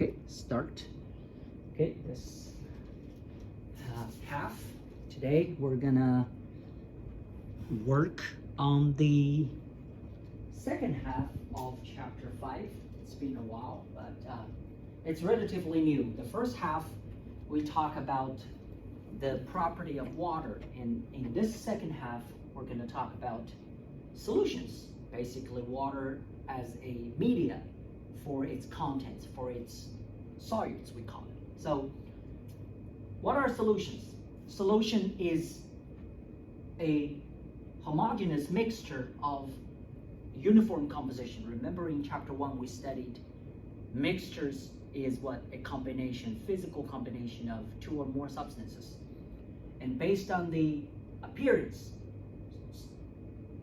Okay, start. Okay, this half. Today we're gonna work on the second half of chapter 5. It's been a while, but it's relatively new. The first half we talk about the property of water, and in this second half we're going to talk about solutions, basically water as a media for its contents, for its solutes, we call it. So what are solutions? Solution is a homogeneous mixture of uniform composition. Remember in chapter 1 we studied mixtures is what? A combination, physical combination of two or more substances. And based on the appearance,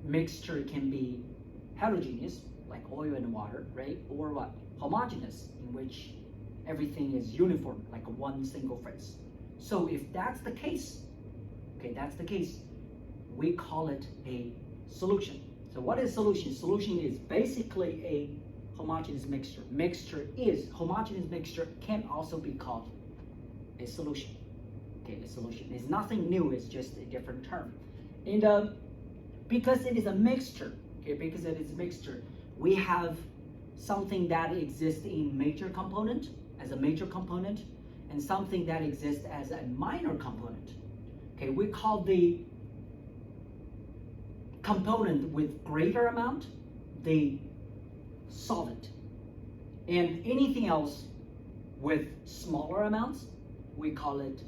mixture can be heterogeneous, like oil and water, right? Or what? Homogeneous, in which everything is uniform, like one single phase. So if that's the case, okay, that's the case, we call it a solution. So what is solution? Solution is basically a homogeneous mixture. Homogeneous mixture can also be called a solution. Okay, a solution. It's nothing new, it's just a different term. And because it is a mixture, okay, because it is a mixture, we have something that exists in major component, as a major component, and something that exists as a minor component. Okay, we call the component with greater amount the solvent, and anything else with smaller amounts we call it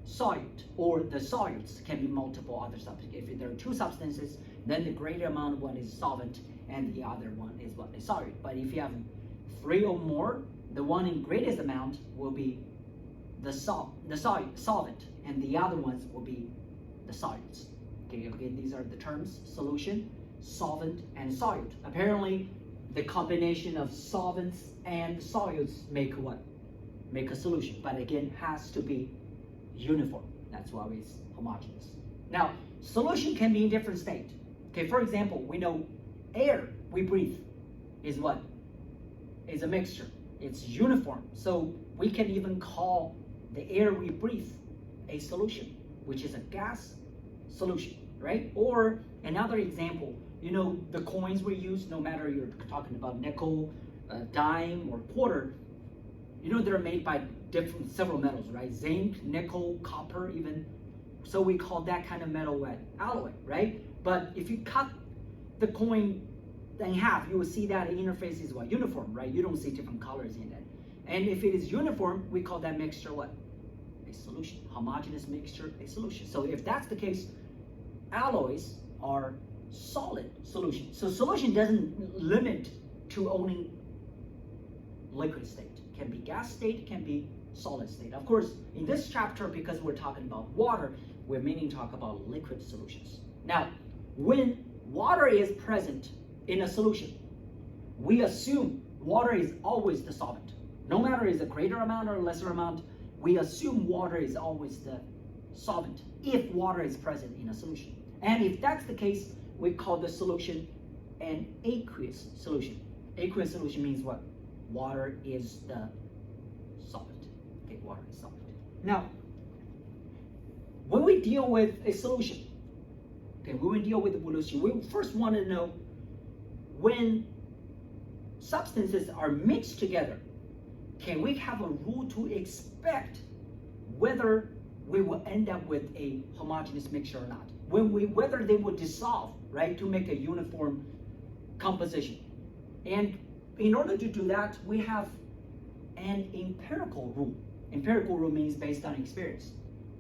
solute, or the solutes can be multiple other substances. If there are two substances, then the greater amount of one is solvent and the other one is what? A solute. But if you have three or more, the one in greatest amount will be the solvent, and the other ones will be the solutes. Okay, these are the terms: solution, solvent, and solute. Apparently, the combination of solvents and solutes make what? Make a solution. But again, has to be uniform. That's why it's homogeneous. Now, solution can be in different state. Okay, for example, we know air we breathe is what? Is a mixture. It's uniform. So we can even call the air we breathe a solution, which is a gas solution, right? Or another example, you know, the coins we use, no matter you're talking about nickel, dime, or quarter, you know, they're made by several metals, right? Zinc, nickel, copper, even. So we call that kind of metal what? Alloy, right? But if you cut the coin in half, you will see that the interface is what? Uniform, right? You don't see different colors in it. And if it is uniform, we call that mixture what? A solution. Homogeneous mixture, a solution. So if that's the case, alloys are solid solution. So solution doesn't limit to only liquid state. It can be gas state, can be solid state. Of course, in this chapter, because we're talking about water, we're mainly talk about liquid solutions. Now, when water is present in a solution, we assume water is always the solvent. No matter is a greater amount or lesser amount, we assume water is always the solvent if water is present in a solution. And if that's the case, we call the solution an aqueous solution. Aqueous solution means what? Water is the solvent. Okay, water is solvent. Now, when we deal with a solution, okay, when we deal with the solution, we first want to know when substances are mixed together, can we have a rule to expect whether we will end up with a homogeneous mixture or not? Whether they will dissolve, right, to make a uniform composition. And in order to do that, we have an empirical rule. Empirical rule means based on experience.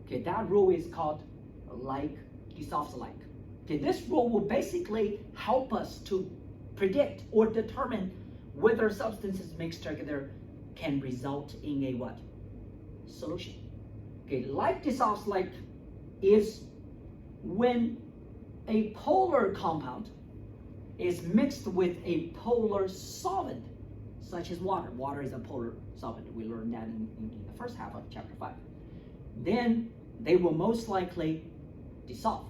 Okay, that rule is called like dissolves like. Okay, this rule will basically help us to predict or determine whether substances mixed together can result in a what? Solution. Okay, like dissolves like is when a polar compound is mixed with a polar solvent, such as water. Water is a polar solvent. We learned that in the first half of chapter 5. Then they will most likely dissolve.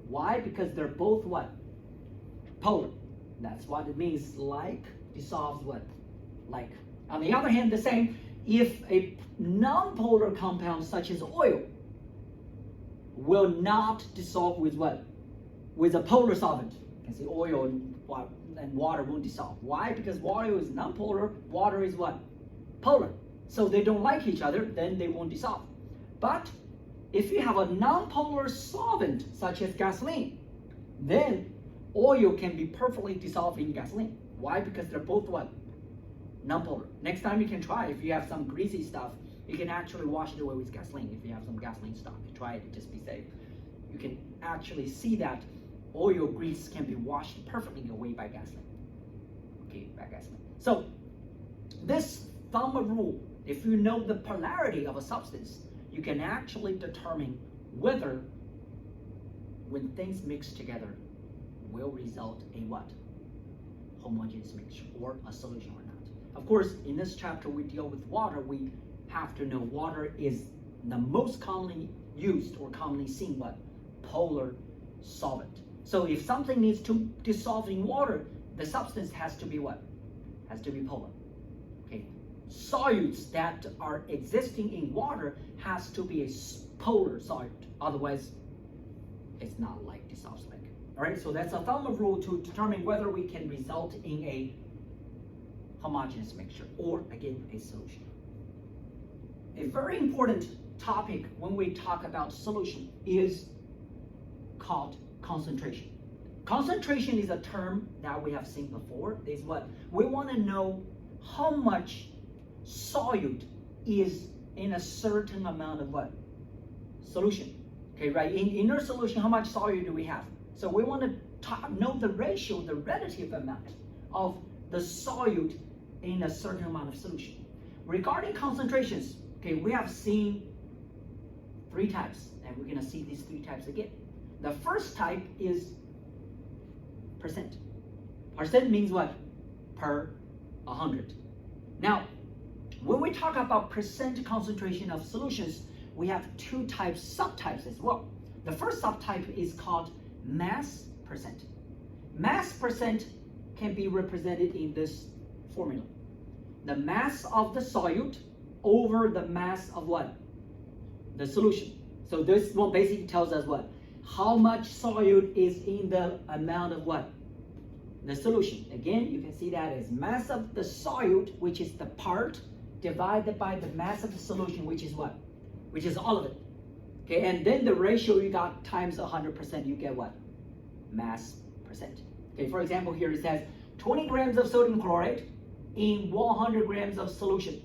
Why? Because they're both what? Polar. That's what it means. Like dissolves what? Like. On the other hand, the same, if a nonpolar compound such as oil will not dissolve with what? With a polar solvent. You can see oil and water won't dissolve. Why? Because water is nonpolar, water is what? Polar. So they don't like each other, then they won't dissolve. But if you have a nonpolar solvent such as gasoline, then oil can be perfectly dissolved in gasoline. Why? Because they're both what? Nonpolar. Next time you can try, if you have some greasy stuff, you can actually wash it away with gasoline. If you have some gasoline stock, try it, just be safe. You can actually see that oil grease can be washed perfectly away by gasoline. Okay, by gasoline. So this thumb rule, if you know the polarity of a substance, you can actually determine whether when things mix together will result in what? Homogeneous mixture or a solution or not. Of course, in this chapter we deal with water. We have to know water is the most commonly used or commonly seen what? Polar solvent. So if something needs to dissolve in water, the substance has to be what? Has to be polar. Okay. Solutes that are existing in water has to be a polar solute. Otherwise, it's not like dissolves like. All right. So that's a thumb rule to determine whether we can result in a homogeneous mixture or again a solution. A very important topic when we talk about solution is called concentration. Concentration is a term that we have seen before. Is what we want to know how much solute is in a certain amount of what? Solution. Okay, right? In our solution, how much solute do we have? So we want to know the ratio, the relative amount of the solute in a certain amount of solution. Regarding concentrations, okay, we have seen three types, and we're going to see these three types again. The first type is percent. Percent means what? Per 100. Now, when we talk about percent concentration of solutions, we have two types, subtypes as well. The first subtype is called mass percent. Mass percent can be represented in this formula. The mass of the solute over the mass of what? The solution. So this one basically tells us what? How much solute is in the amount of what? The solution. Again, you can see that as mass of the solute, which is the part, divided by the mass of the solution, which is what? Which is all of it. Okay, and then the ratio you got times 100%, you get what? Mass percent. Okay, for example, here it says 20 grams of sodium chloride in 100 grams of solution.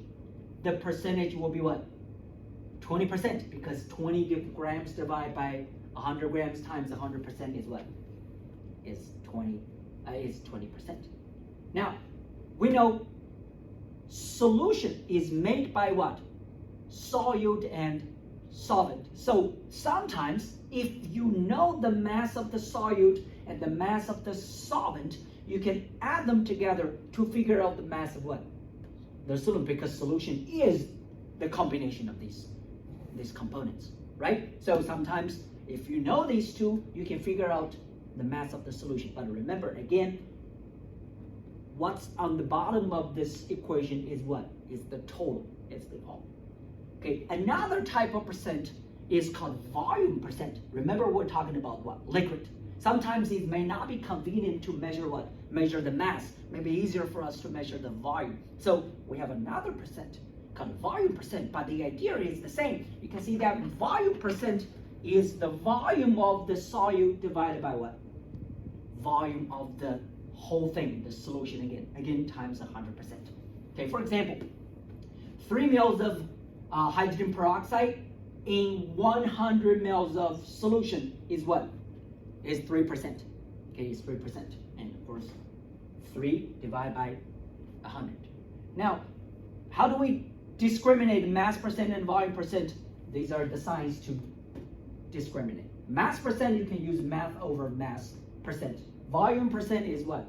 The percentage will be what? 20%, because 20 grams divided by 100 grams times 100% is what? Is 20%. Now, we know solution is made by what? Solute and solvent. So sometimes if you know the mass of the solute and the mass of the solvent, you can add them together to figure out the mass of what? The solution, because solution is the combination of these components, right? So sometimes if you know these two, you can figure out the mass of the solution. But remember, again, what's on the bottom of this equation is what? Is the total. It's the all. Okay, another type of percent is called volume percent. Remember, we're talking about what? Liquid. Sometimes it may not be convenient to measure what? Measure the mass. Maybe easier for us to measure the volume. So we have another percent called volume percent, but the idea is the same. You can see that volume percent is the volume of the solute divided by what? Volume of the whole thing, the solution again times 100%. Okay, for example, 3 mils of hydrogen peroxide in 100 mils of solution is what? Is 3%. Okay, it's 3%. And of course, 3 divided by 100. Now, how do we discriminate mass percent and volume percent? These are the signs to discriminate. Mass percent, you can use mass over mass percent. Volume percent is what?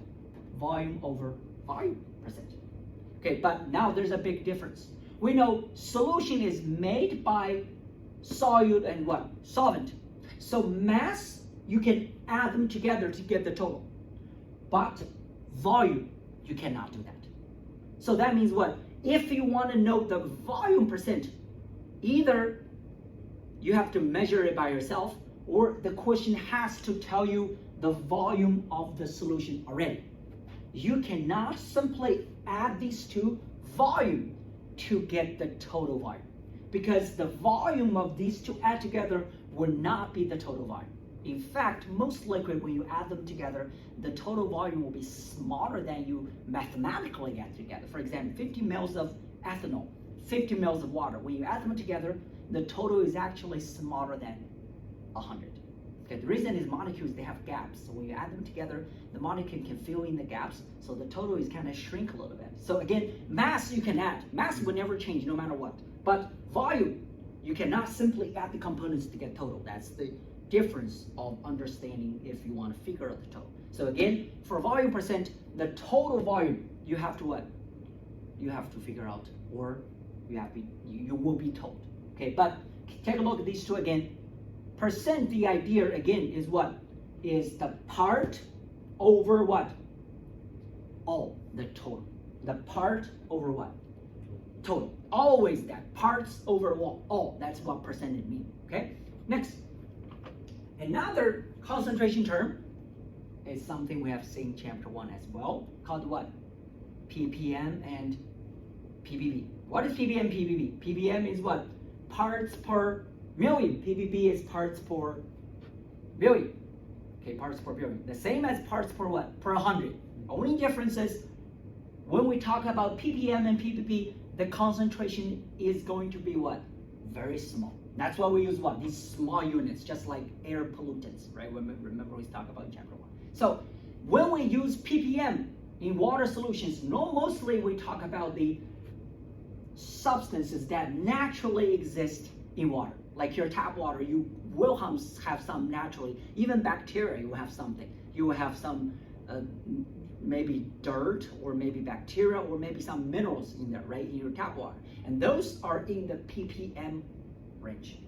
Volume over volume percent. Okay, but now there's a big difference. We know solution is made by solute and what? Solvent. So mass, you can add them together to get the total. But volume, you cannot do that. So that means what? if you want to know the volume percent, either you have to measure it by yourself, or the question has to tell you the volume of the solution already. You cannot simply add these two volume to get the total volume, because the volume of these two add together will not be the total volume. In fact, most liquid, when you add them together, the total volume will be smaller than you mathematically add together. For example, 50 mL of ethanol, 50 mL of water. When you add them together, the total is actually smaller than 100. Okay, the reason is molecules, they have gaps. So when you add them together, the molecule can fill in the gaps, so the total is kind of shrink a little bit. So again, mass you can add. Mass will never change no matter what. But volume, you cannot simply add the components to get total. That's the difference of understanding if you want to figure out the total. So again, for volume percent, the total volume, you have to what? You have to figure out, or you will be told. Okay, but take a look at these two again. Percent, the idea again is what? Is the part over what? All, the total. The part over what? Total. Always that. Parts over all. That's what percentage means. Okay? Next. Another concentration term is something we have seen in chapter 1 as well, called what? ppm and ppb. What is ppm and ppb? ppm is what? Parts per million. ppb is parts per billion. Okay, parts per billion. The same as parts per what? Per 100. Only difference is when we talk about ppm and ppb, the concentration is going to be what? Very small. That's why we use what? These small units, just like air pollutants, right? Remember we talked about in chapter 1. So when we use ppm in water solutions, mostly we talk about the substances that naturally exist in water. Like your tap water, you will have some naturally. Even bacteria, you have something. You will have some maybe dirt, or maybe bacteria, or maybe some minerals in there, right? In your tap water. And those are in the ppm range.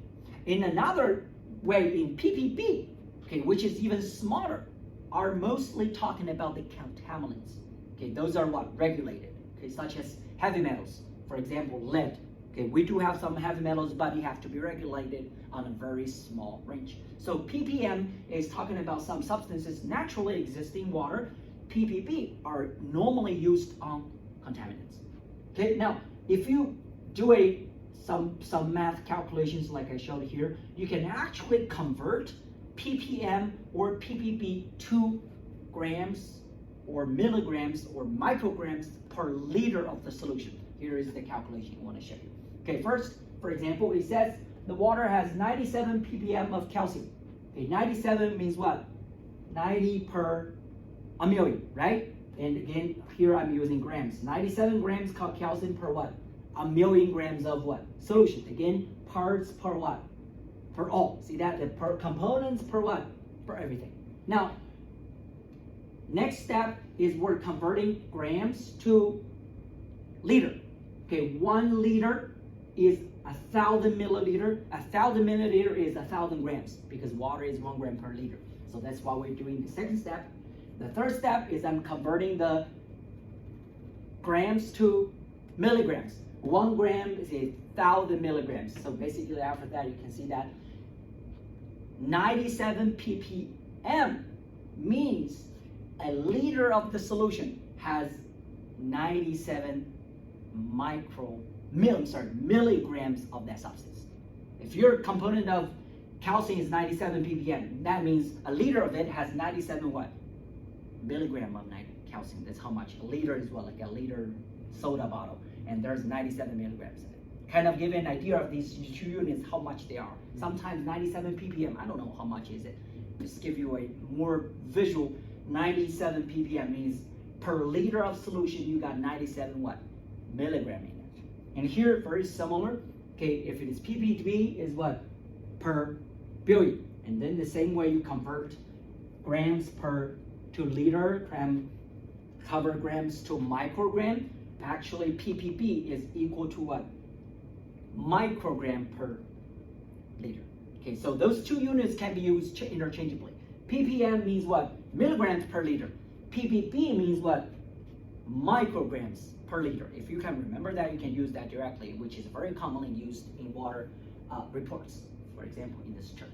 In another way, in ppb, okay, which is even smaller, are mostly talking about the contaminants. Okay, those are what? Regulated. Okay, such as heavy metals. For example, lead. Okay, we do have some heavy metals, but it have to be regulated on a very small range. So ppm is talking about some substances naturally exist in water. ppb are normally used on contaminants. Okay, now if you do some math calculations like I showed here, you can actually convert ppm or ppb to grams or milligrams or micrograms per liter of the solution. Here is the calculation I want to show you. Okay, first, for example, it says the water has 97 ppm of calcium. Okay, 97 means what? 90 per a million, right? And again, here I'm using grams. 97 grams calcium per what? A million grams of what? Solution. Again, parts per what? Per all. See that? The per components per what? Per everything. Now, next step is we're converting grams to liter. Okay, 1 liter is 1,000 milliliter. 1,000 milliliter is 1,000 grams, because water is 1 gram per liter. So that's why we're doing the second step. The third step is I'm converting the grams to milligrams. 1 gram is 1,000 milligrams. So basically after that, you can see that 97 ppm means a liter of the solution has 97 milligrams of that substance. If your component of calcium is 97 ppm, that means a liter of it has 97 what? Milligram of calcium. That's how much. A liter is what? Like a liter soda bottle. And there's 97 milligrams in it. Kind of give an idea of these two units, how much they are. Sometimes 97 ppm, I don't know how much is it. Just give you a more visual, 97 ppm means per liter of solution, you got 97 what? Milligram in it. And here, very similar. Okay, if it is ppb, is what? Per billion. And then the same way you convert grams to liter, cover grams to microgram. Actually, ppb is equal to what? Microgram per liter. Okay, so those two units can be used interchangeably. ppm means what? Milligrams per liter. ppb means what? micrograms per liter. If you can remember that, you can use that directly, which is very commonly used in water reports, for example, in this chart.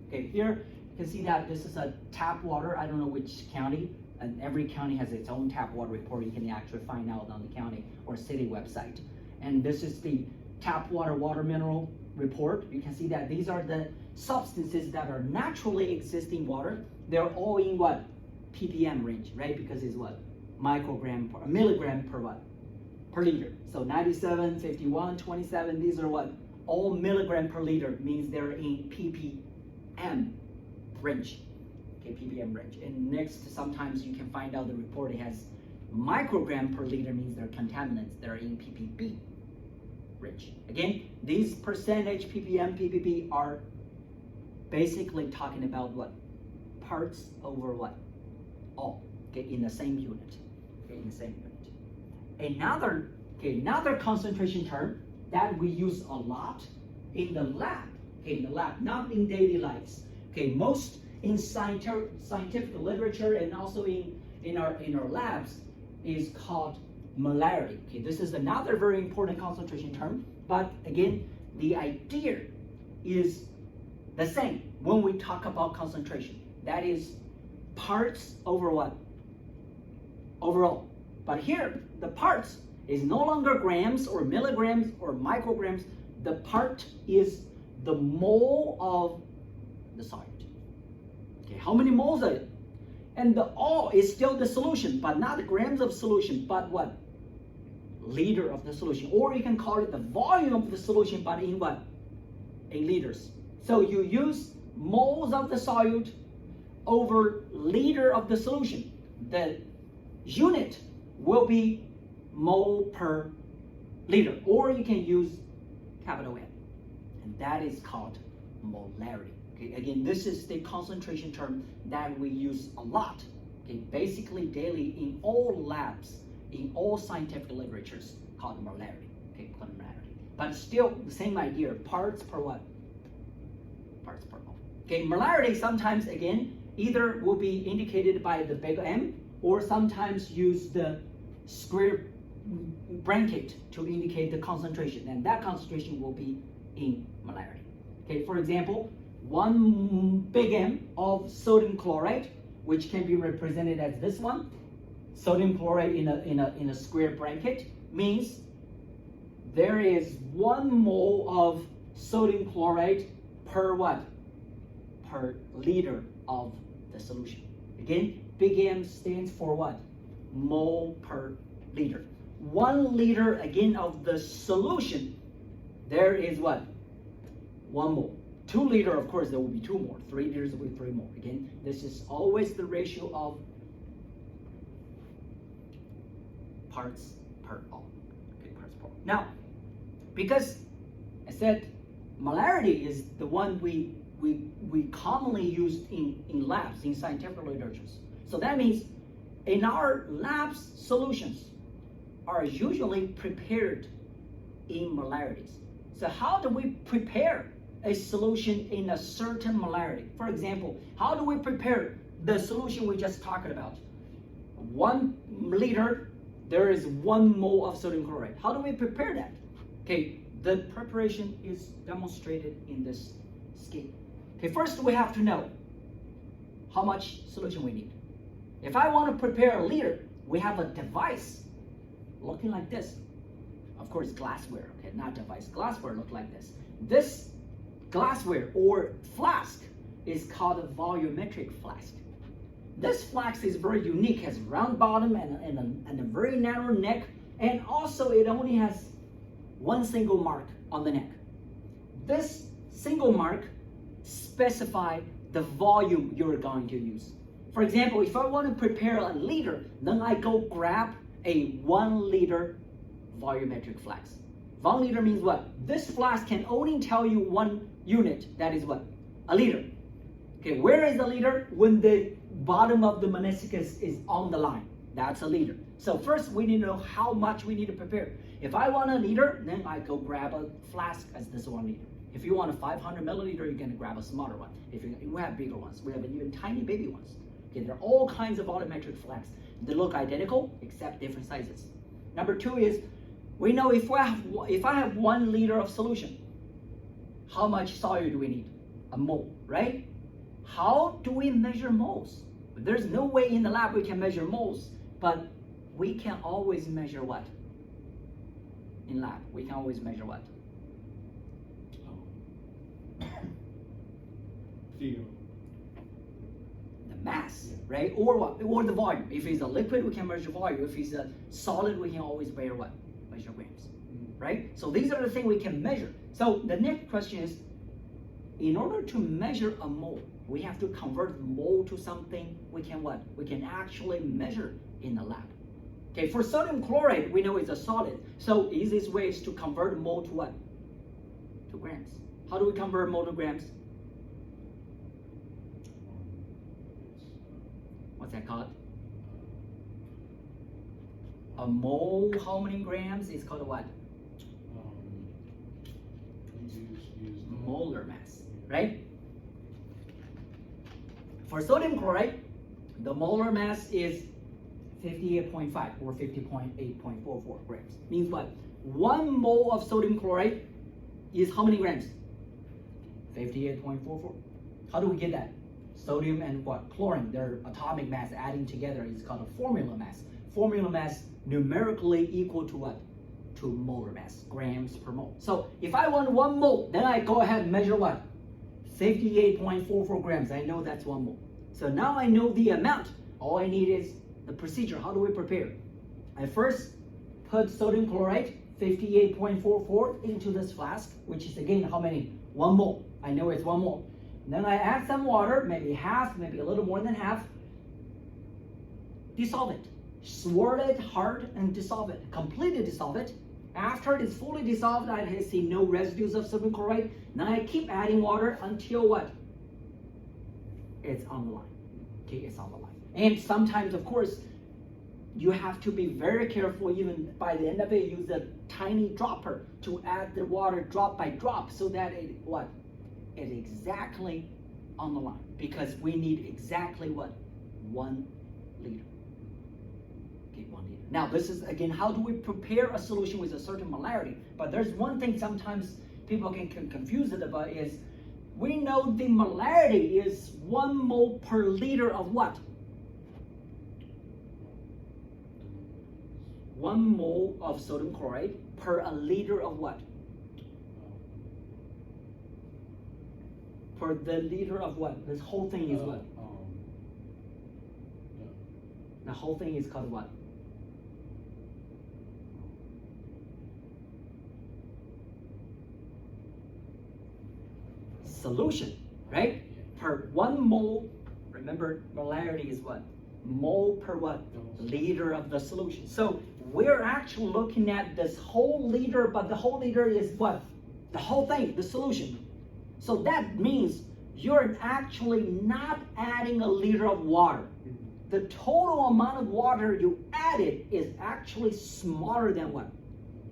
Okay, here you can see that this is a tap water. I don't know which county, and every county has its own tap water report. You can actually find out on the county or city website. And this is the tap water mineral report. You can see that these are the substances that are naturally existing water. They're all in what? ppm range, right? Because it's what? Milligram per what? Per liter. So 97, 51, 27, these are what? All milligram per liter, means they're in ppm range. Okay, ppm range. And next, sometimes you can find out the report has microgram per liter, means they're contaminants. They're in ppb range. Again, these percentage ppm, ppb are basically talking about what? Parts over what? All. Okay, in the same unit. Okay, in the same unit. Another concentration term that we use a lot in the lab. Okay, in the lab, not in daily lives. Okay, most in scientific literature and also in our labs is called molarity. Okay, this is another very important concentration term, but again, the idea is the same when we talk about concentration. That is parts over what? Overall. But here, the parts is no longer grams or milligrams or micrograms. The part is the mole of the solute. Okay, how many moles are it? And the all is still the solution, but not the grams of solution, but what? Liter of the solution. Or you can call it the volume of the solution, but in what? In liters. So you use moles of the solute over liter of the solution. The unit will be mole per liter, or you can use capital M, and that is called molarity. Okay, again, this is the concentration term that we use a lot, okay, basically daily in all labs, in all scientific literatures, called molarity. Okay, molarity. But still the same idea, parts per what? Parts per mole. Okay, molarity sometimes, again, either will be indicated by the big M, or sometimes use the square bracket to indicate the concentration, and that concentration will be in molarity. Okay, for example, 1 big M of sodium chloride, which can be represented as this one, sodium chloride in a square bracket, means there is 1 mole of sodium chloride per what? Per liter of the solution. Again, big M stands for what? Mole per liter. 1 liter again of the solution, there is what? 1 mole. 2 liter, of course, there will be 2 more. 3 liters will be 3 more. Again, this is always the ratio of parts per all. Okay, parts per all. Now, because I said molarity is the one we commonly use in labs, in scientific literatures. So that means in our labs, solutions are usually prepared in molarities. So how do we prepare a solution in a certain molarity? For example, how do we prepare the solution we just talked about? 1 liter, there is 1 mole of sodium chloride. How do we prepare that? Okay, the preparation is demonstrated in this scheme. Okay, first we have to know how much solution we need. If I want to prepare a liter, we have a device looking like this. Of course, glassware, okay, not device. Glassware look like this. This glassware or flask is called a volumetric flask. This flask is very unique, has round bottom and a very narrow neck, and also it only has 1 single mark on the neck. This single mark specifies the volume you're going to use. For example, if I want to prepare a liter, then I go grab a 1 liter volumetric flask. 1 liter means what? This flask can only tell you 1 unit, that is what? A liter. Okay, where is the liter? When the bottom of the meniscus is on the line, that's a liter. So first we need to know how much we need to prepare. If I want a liter, then I go grab a flask as this 1 liter. If you want a 500 milliliter, you're going to grab a smaller one. If you have bigger ones, we have even tiny baby ones. Okay, there are all kinds of volumetric flags. They look identical except different sizes. Number two is, we know if I have 1 liter of solution, how much solute do we need? A mole, right? How do we measure moles? There's no way in the lab we can measure moles, but we can always measure what? In lab, we can always measure what? Feel. The mass, right? Or what? Or the volume. If it's a liquid, we can measure volume. If it's a solid, we can always measure what? Measure grams, right? So these are the things we can measure. So the next question is, in order to measure a mole, we have to convert mole to something we can what? We can actually measure in the lab. Okay, for sodium chloride, we know it's a solid. So easiest way is to convert mole to what? To grams. How do we convert mole to grams? What's that called? A mole, how many grams? It's called what? Molar mass, right? For sodium chloride, the molar mass is 58.5 or 50.8.44 grams. Means what? 1 mole of sodium chloride is how many grams? 58.44. How do we get that? Sodium and what? Chlorine, their atomic mass adding together is called a formula mass. Formula mass numerically equal to what? To molar mass, grams per mole. So if I want 1 mole, then I go ahead and measure what? 58.44 grams. I know that's 1 mole. So now I know the amount. All I need is the procedure. How do we prepare? I first put sodium chloride, 58.44, into this flask, which is again how many? 1 mole. I know it's 1 mole. And then I add some water, maybe half, maybe a little more than half. Dissolve it. Swirl it hard and dissolve it. Completely dissolve it. After it is fully dissolved, I see no residues of sodium chloride. Then I keep adding water until what? It's on the line. Okay, it's on the line. And sometimes, of course, you have to be very careful. Even by the end of it, use a tiny dropper to add the water drop by drop, so that it what? It's exactly on the line. Because we need exactly what? 1 liter. Okay, 1 liter. Now, this is again, how do we prepare a solution with a certain molarity? But there's one thing sometimes people can confuse it about is, we know the molarity is 1 mole per liter of what? 1 mole of sodium chloride per a liter of what? Per the liter of what? This whole thing is what? The whole thing is called what? Solution, right? Per 1 mole, remember molarity is what? Mole per what? Liter of the solution. So we're actually looking at this whole liter, but the whole liter is what? The whole thing, the solution. So that means you're actually not adding a liter of water. The total amount of water you added is actually smaller than what?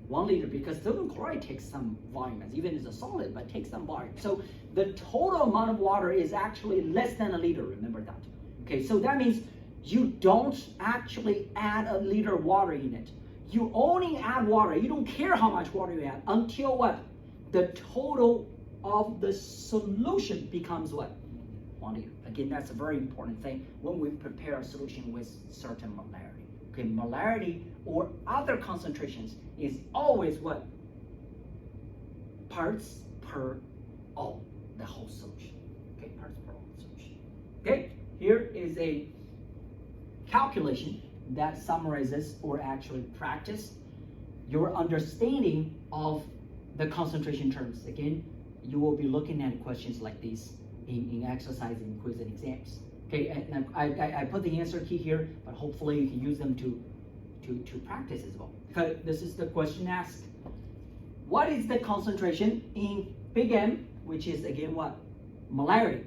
1 liter, because sodium chloride takes some volume, as even as a solid, but takes some volume. So the total amount of water is actually less than a liter, remember that. Okay, so that means you don't actually add a liter of water in it. You only add water, you don't care how much water you add, until what? The total of the solution becomes what? 1 liter. Again, that's a very important thing when we prepare a solution with certain molarity. Okay, molarity or other concentrations is always what? Parts per all, the whole solution. Okay, parts per all solution. Okay, here is a calculation that summarizes or actually practice your understanding of the concentration terms. Again, you will be looking at questions like these in exercise, in quiz and exams. Okay, and I put the answer key here, but hopefully you can use them to practice as well. Okay, this is the question asked. What is the concentration in big M, which is again what? Molarity.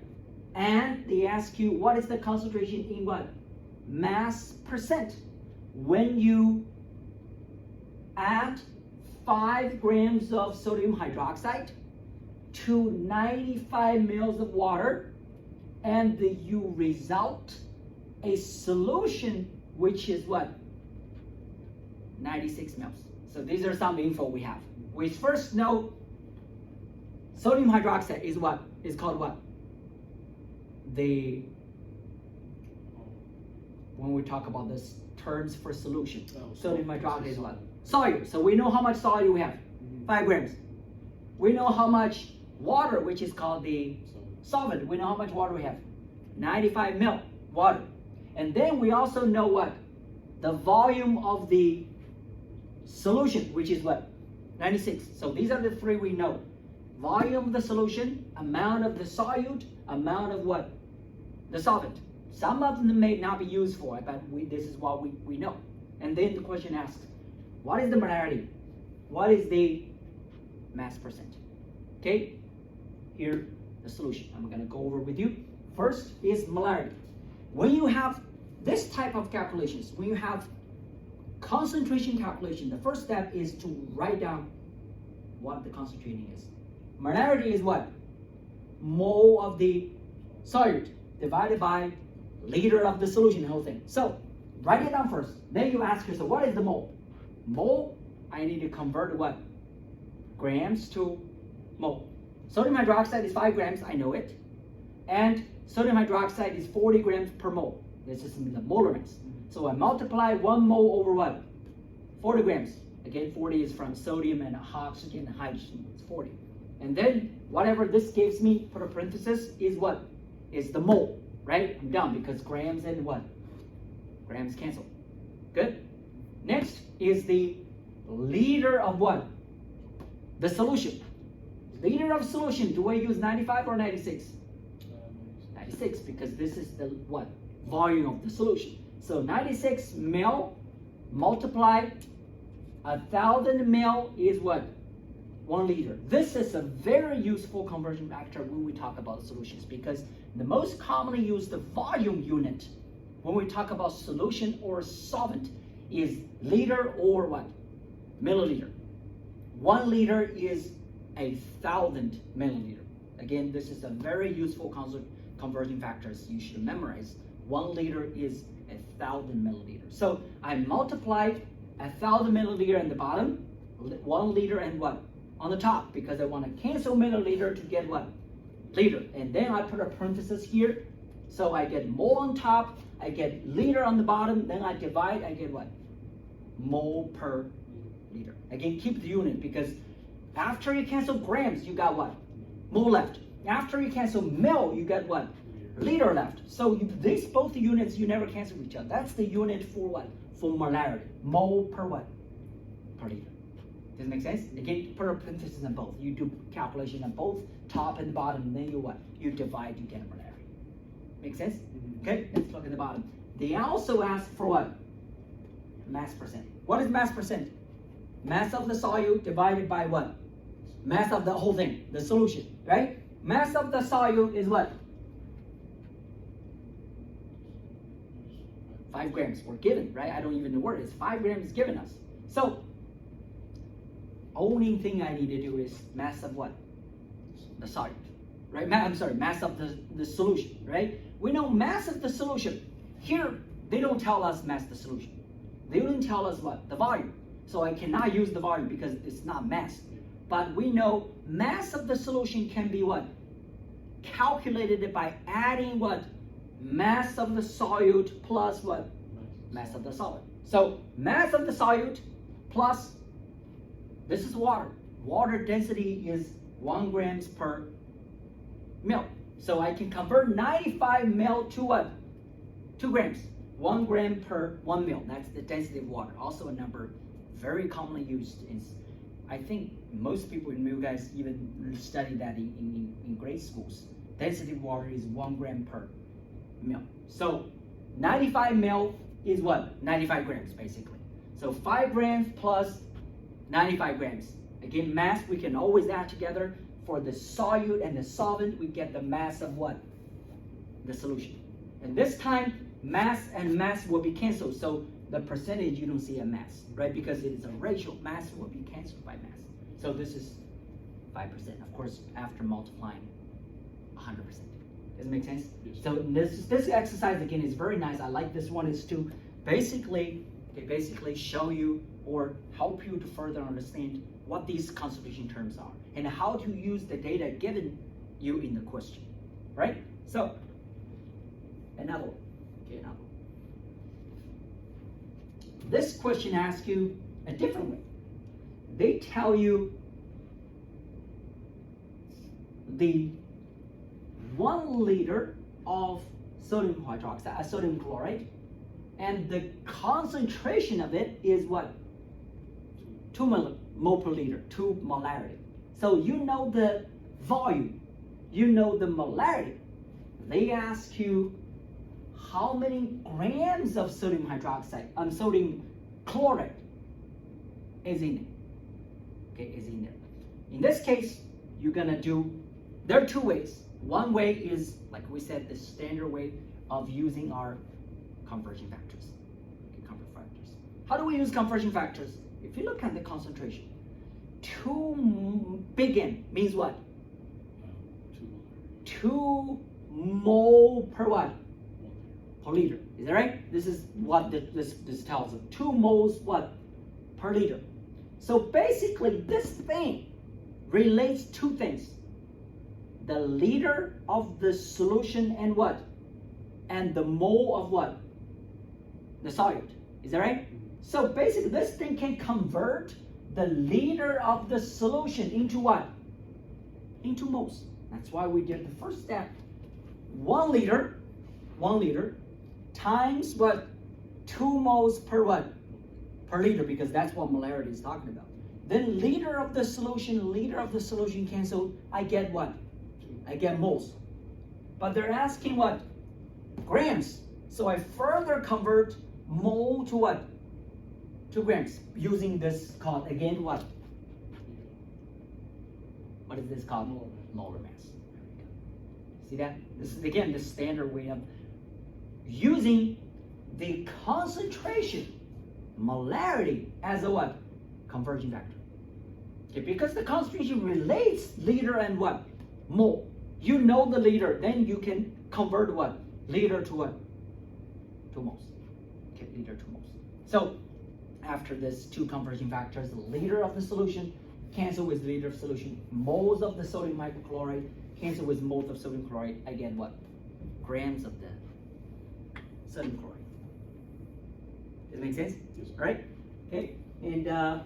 And they ask you, what is the concentration in what? Mass percent. When you add 5 grams of sodium hydroxide to 95 mils of water, and you result a solution which is what? 96 mils. So these are some info we have. We first know sodium hydroxide is what? Is called what? When we talk about this terms for solution, sodium hydroxide is what? Solute. So we know how much solute we have, 5 grams. We know how much water, which is called the solvent. We know how much water we have, 95 ml water. And then we also know what? The volume of the solution, which is what? 96. So these are the three we know. Volume of the solution, amount of the solute, amount of what? The solvent. Some of them may not be used for it, but this is what we know. And then the question asks, what is the molarity? What is the mass percent? Okay, here the solution. I'm going to go over with you. First is molarity. When you have this type of calculations, when you have concentration calculation, the first step is to write down what the concentration is. Molarity is what? Mole of the solute divided by liter of the solution, the whole thing. So write it down first. Then you ask yourself, what is the mole? Mole, I need to convert what? Grams to mole. Sodium hydroxide is 5 grams, I know it. And sodium hydroxide is 40 grams per mole. This is the molar mass. So I multiply 1 mole over what? 40 grams. Again, 40 is from sodium and oxygen and hydrogen. It's 40. And then whatever this gives me, put a parenthesis, is what? Is the mole, right? I'm done because grams and what? Grams cancel. Good? Next is the liter of what? The solution. Liter of solution, do I use 95 or 96? 96, because this is the what? Volume of the solution. So 96 ml multiply 1,000 ml is what? 1 liter. This is a very useful conversion factor when we talk about solutions, because the most commonly used volume unit when we talk about solution or solvent is liter or what? Milliliter. 1 liter is 1,000 milliliter. Again, this is a very useful conversion factors you should memorize. 1 liter is 1,000 milliliters. So I multiply 1,000 milliliter in the bottom, 1 liter and what? On the top, because I want to cancel milliliter to get what? Liter. And then I put a parenthesis here. So I get mole on top, I get liter on the bottom, then I divide, I get what? Mole per liter. Again, keep the unit, because after you cancel grams, you got what? Mole left. After you cancel mil, you get what? Liter left. So these both units, you never cancel each other. That's the unit for what? For molarity. Mole per what? Per liter. Does it make sense? Again, put a parenthesis on both. You do calculation on both top and bottom, and then you what? You divide, you get a molarity. Make sense? Okay, let's look at the bottom. They also ask for what? Mass percent. What is mass percent? Mass of the solute divided by what? Mass of the whole thing, the solution, right? Mass of the solute is what? 5 grams. We're given, right? I don't even know what it is. 5 grams is given us. So, only thing I need to do is mass of what? The solute, right? Mass of the solution, right? We know mass of the solution. Here, they don't tell us mass of the solution. They only tell us what? The volume. So I cannot use the volume because it's not mass. But we know mass of the solution can be what? Calculated by adding what? Mass of the solute plus what? Mass of the solid. So mass of the solute plus, this is water. Water density is 1 grams per ml. So I can convert 95 ml to what? 2 grams. 1 gram per 1 ml. That's the density of water. Also a number very commonly used. I think most people in you guys even study that in grade schools. Density of water is 1 gram per ml. So 95 ml is what? 95 grams basically. So 5 grams plus 95 grams. Again, mass we can always add together. For the solute and the solvent, we get the mass of what? The solution. And this time, mass and mass will be canceled. So the percentage, you don't see a mass, right? Because it is a ratio. Mass will be canceled by mass. So this is 5%. Of course, after multiplying 100%. Does it make sense? Yes. So this exercise again is very nice. I like this one. Is to basically show you or help you to further understand what these concentration terms are and how to use the data given you in the question, right? So another one. Okay, another one. This question asks you a different way. They tell you the 1 liter of sodium hydroxide, sodium chloride, and the concentration of it is what? 2 mol per liter, 2 molarity. So you know the volume, you know the molarity. They ask you how many grams of sodium hydroxide, sodium chloride is in it. Okay, is in there. In this case, you're gonna do, there are 2 ways. One way is, like we said, the standard way of using our conversion factors. Okay, conversion factors. How do we use conversion factors? If you look at the concentration, 2 big M means what? 2 mol per what? Per liter. Is that right? This is what this tells us. 2 moles what? Per liter. So basically, this thing relates 2 things. The liter of the solution and what? And the mole of what? The solute. Is that right? So basically, this thing can convert the liter of the solution into what? Into moles. That's why we did the first step. 1 liter times what? 2 moles per what? Per liter, because that's what molarity is talking about. Then liter of the solution cancel, I get what? I get moles. But they're asking what? Grams. So I further convert mole to what? To grams. Using this called, again, what? What is this called? Molar mass. See that? This is again the standard way of using the concentration, molarity, as a what? Conversion factor. Okay, because the concentration relates liter and what? Mole. You know the liter, then you can convert what? Liter to what? To moles. Okay, liter to moles. So after this 2 conversion factors, liter of the solution cancel with liter of solution, moles of the sodium hypochlorite cancel with moles of sodium chloride. I get what? Grams of the sodium chloride. Does it make sense? Yes. Right? Okay. And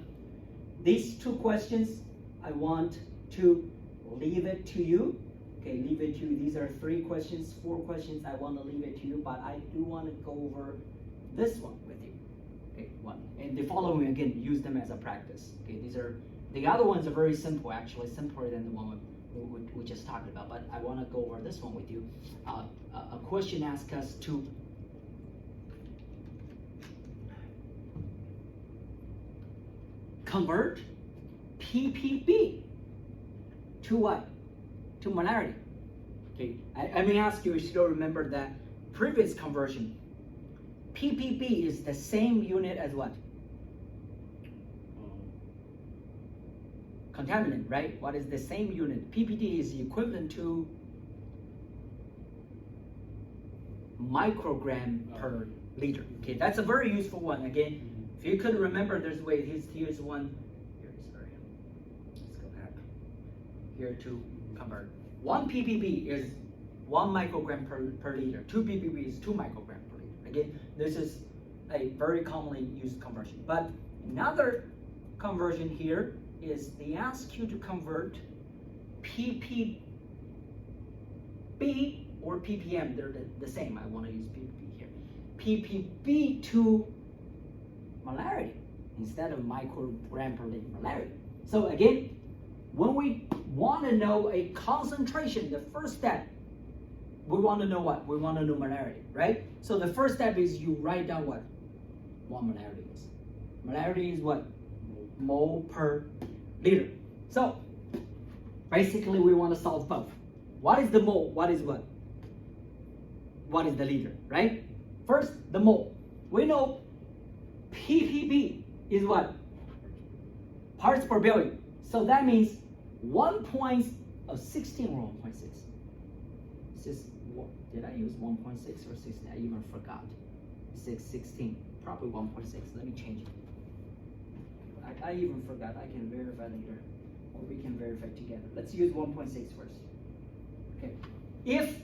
these 2 questions, I want to leave it to you. Okay, leave it to you. These are 3 questions, 4 questions. I want to leave it to you, but I do want to go over this one with you. Okay, 1. And the following, again, use them as a practice. Okay, these are, the other ones are very simple, actually, simpler than the one we just talked about, but I want to go over this one with you. A question asks us to convert ppb to what? To molarity. Okay, I may ask you, you still remember that previous conversion. ppb is the same unit as what? Contaminant, right? What is the same unit? ppd is equivalent to microgram per liter. Okay, that's a very useful one. Again, if you could remember, there's a way. Here's one. Sorry. Let's go back. Here to convert. 1 ppb is 1 microgram per liter. 2 ppb is 2 microgram per liter. Again, this is a very commonly used conversion. But another conversion here is they ask you to convert ppb or ppm. They're the same. I want to use ppb here. ppb to molarity instead of microgram per liter molarity. So again, when we want to know a concentration, the first step, we want to know what? We want to know molarity, right? So the first step is you write down what molarity is. Molarity is what? Mole per liter. So basically we want to solve both. What is the mole? What is what? What is the liter, right? First, the mole. We know ppb is what? Parts per billion. So that means 1.16 or 1.6. It's just did I use 1.6 or 16? I even forgot. It says 16, probably 1.6. Let me change it. I even forgot. I can verify later, or we can verify together. Let's use 1.6 first. Okay. If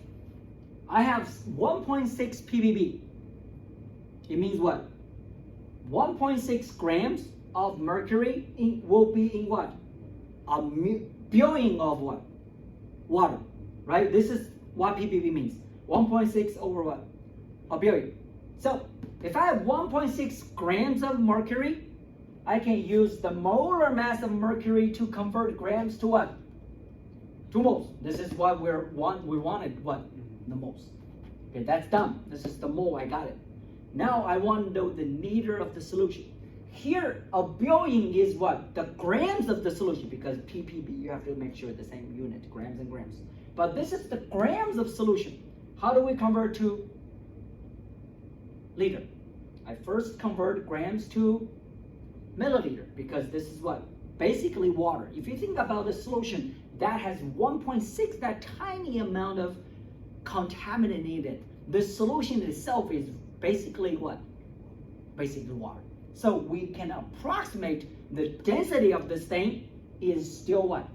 I have 1.6 ppb, it means what? 1.6 grams of mercury will be in what? A billion of what? Water, right? This is what ppb means. 1.6 over what? A billion. So if I have 1.6 grams of mercury, I can use the molar mass of mercury to convert grams to what? To moles. This is what we wanted, what? The moles. Okay, that's done. This is the mole, I got it. Now I want to know the liter of the solution. Here, a billion is what? The grams of the solution, because ppb, you have to make sure the same unit, grams and grams. But this is the grams of solution. How do we convert to liter? I first convert grams to milliliter, because this is what? Basically water. If you think about a solution that has 1.6, that tiny amount of contaminant in it, the solution itself is basically what? Basically water. So we can approximate the density of this thing is still what?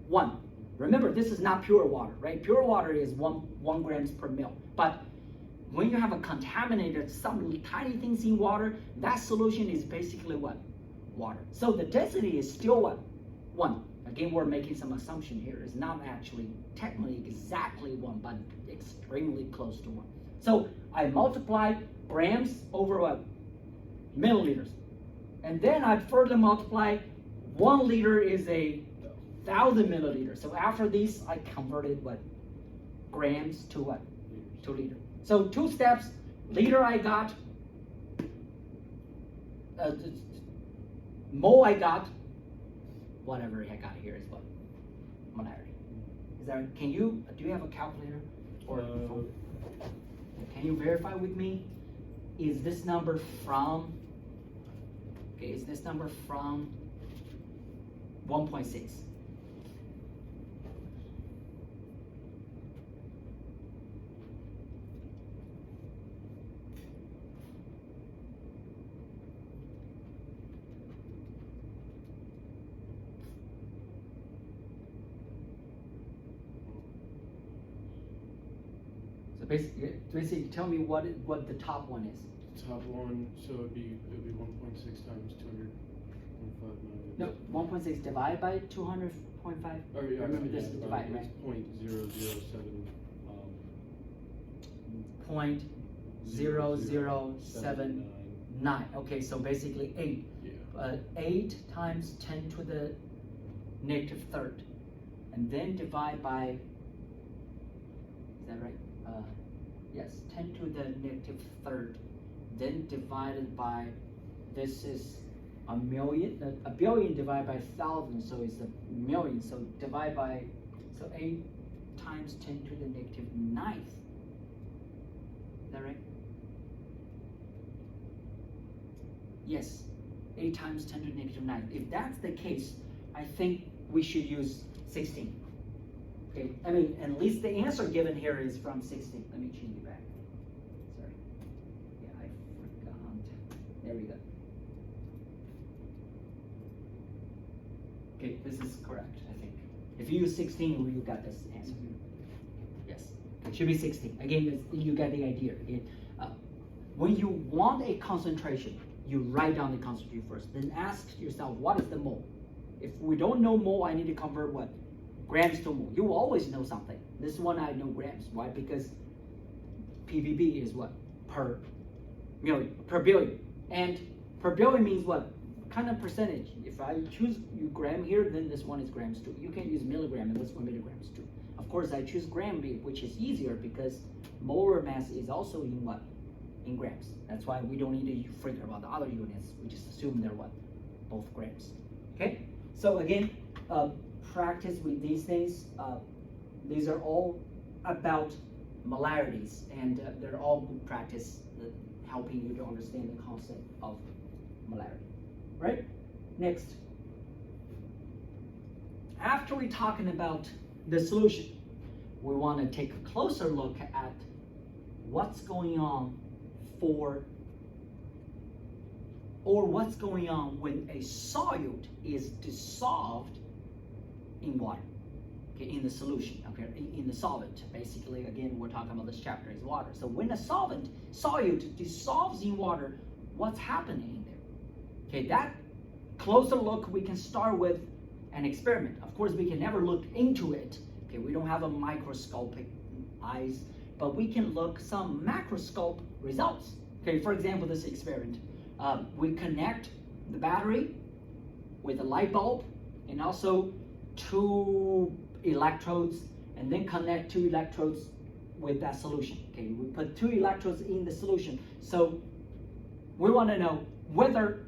1. Remember, this is not pure water, right? Pure water is 1 grams per mil. But when you have a contaminated, some tiny things in water, that solution is basically what? Water. So the density is still what? 1. Again, we're making some assumption here. It's not actually technically exactly 1, but extremely close to 1. So I multiply grams over what? Milliliters. And then I further multiply 1 liter is 1,000 milliliters. So after these, I converted what? Grams to what? To liter. So 2 steps. Liter I got. Mole I got. Whatever I got here is what? Molarity. Is that? Do you have a calculator or phone? Can you verify with me? Is this number from? Okay, is this number from 1.6? So basically, tell me what the top one is. Top one, so it'd be 1.6 times 200.5 million. No, 1.6 divided by 200.5. Oh yeah, remember this is divided, right? It's 0.007. 0.0079. Okay, so basically 8. Yeah. 8 times 10 to the negative third, and then divide by. Is that right? Yes, 10 to the negative third. Then divided by, this is a million, a billion divided by 1,000, so it's a million. So divide by, so 8 times 10 to the negative 9th. Is that right? Yes, 8 times 10 to the negative 9th. If that's the case, I think we should use 16. Okay, I mean, at least the answer given here is from 16. Let me change it back. Sorry. Yeah, I forgot. There we go. Okay, this is correct, I think. If you use 16, you got this answer. Yes, it should be 16. Again, you get the idea. Again, when you want a concentration, you write down the concentration first. Then ask yourself, what is the mole? If we don't know mole, I need to convert what? Grams to mole. You always know something. This one I know grams. Why? Because ppb is what? Per million, per billion. And per billion means what? Kind of percentage. If I choose you gram here, then this one is grams too. You can use milligram and this one milligrams too. Of course, I choose gram, which is easier because molar mass is also in what? In grams. That's why we don't need to figure about the other units. We just assume they're what? Both grams. Okay? So again, practice with these things. These are all about molarities, and they're all good practice helping you to understand the concept of molarity. Right? Next. After we're talking about the solution, we want to take a closer look at what's going on what's going on when a solute is dissolved in water, okay, in the solution, okay, in the solvent. Basically, again, we're talking about this chapter is water. So when a solute dissolves in water, what's happening in there? Okay, that closer look we can start with an experiment. Of course, we can never look into it. Okay, we don't have a microscopic eyes, but we can look some macroscope results. Okay, for example, this experiment, we connect the battery with a light bulb and also 2 electrodes, and then connect 2 electrodes with that solution. Okay, we put 2 electrodes in the solution. So we want to know whether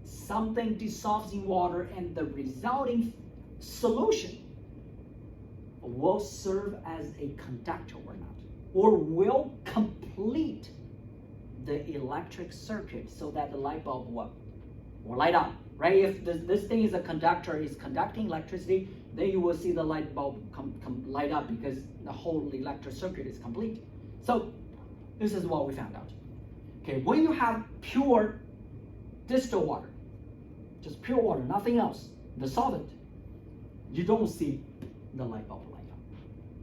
something dissolves in water and the resulting solution will serve as a conductor or not, or will complete the electric circuit so that the light bulb will light up, right? If this thing is a conductor, is conducting electricity, then you will see the light bulb light up because the whole electric circuit is complete. So this is what we found out. Okay, when you have pure distilled water, just pure water, nothing else, the solvent, you don't see the light bulb light up.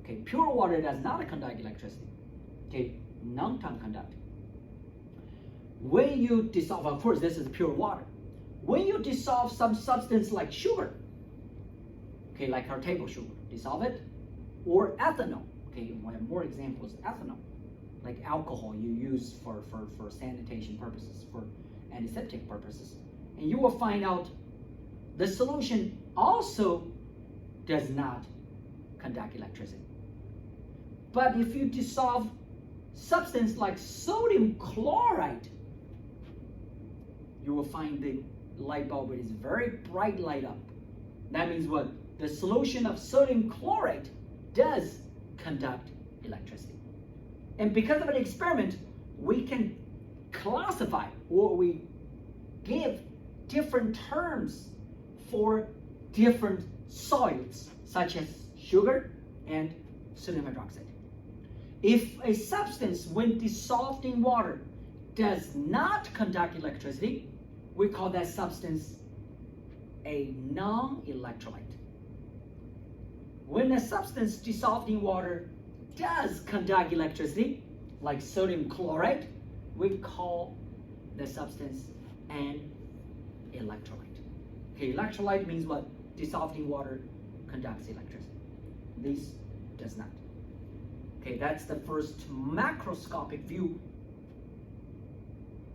Okay, pure water does not conduct electricity. Okay, non-conducting. When you dissolve, of course, this is pure water. When you dissolve some substance like sugar, okay, like our table sugar, dissolve it, or ethanol, okay, we have more examples, ethanol, like alcohol you use for sanitation purposes, for antiseptic purposes, and you will find out the solution also does not conduct electricity. But if you dissolve substance like sodium chloride, you will find the light bulb is very bright light up. That means what? The solution of sodium chloride does conduct electricity. And because of an experiment, we can classify, or we give different terms for different solutes, such as sugar and sodium hydroxide. If a substance, when dissolved in water, does not conduct electricity, we call that substance a non-electrolyte. When a substance dissolved in water does conduct electricity, like sodium chloride, we call the substance an electrolyte. Okay, electrolyte means what? Dissolved in water conducts electricity. This does not. Okay, that's the first macroscopic view.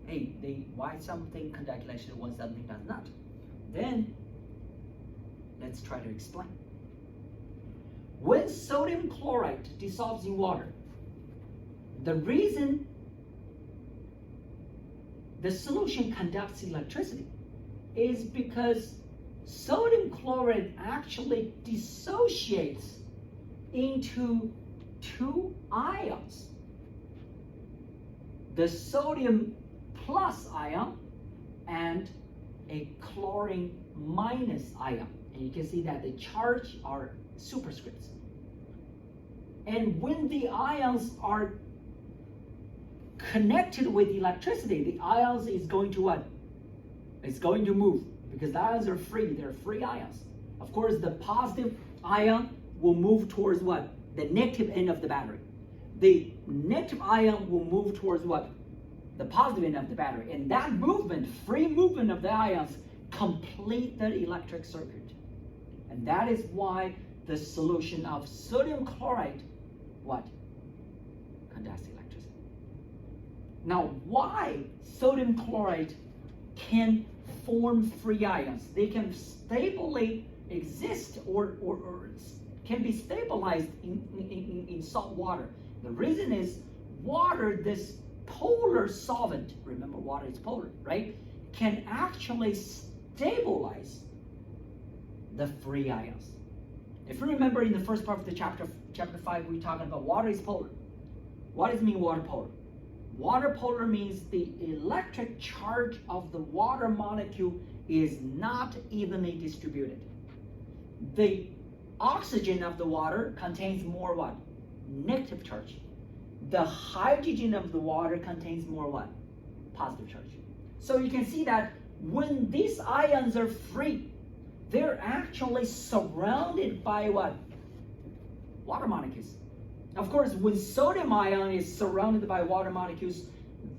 Hey, why something conducts electricity when something does not? Then let's try to explain. When sodium chloride dissolves in water, the reason the solution conducts electricity is because sodium chloride actually dissociates into 2 ions. The sodium plus ion and a chlorine minus ion. And you can see that the charge are superscripts. And when the ions are connected with electricity, the ions is going to what? It's going to move, because the ions are free. They're free ions. Of course, the positive ion will move towards what? The negative end of the battery. The negative ion will move towards what? The positive end of the battery. And that movement, free movement of the ions, complete the electric circuit. And that is why the solution of sodium chloride, what? Conducts electricity. Now, why sodium chloride can form free ions? They can stably exist or can be stabilized in salt water. The reason is water, this polar solvent, remember water is polar, right? Can actually stabilize the free ions. If you remember in the first part of the chapter 5, we talking about water is polar. What does it mean water polar? Water polar means the electric charge of the water molecule is not evenly distributed. The oxygen of the water contains more what? Negative charge. The hydrogen of the water contains more what? Positive charge. So you can see that when these ions are free, they're actually surrounded by what? Water molecules. Of course, when sodium ion is surrounded by water molecules,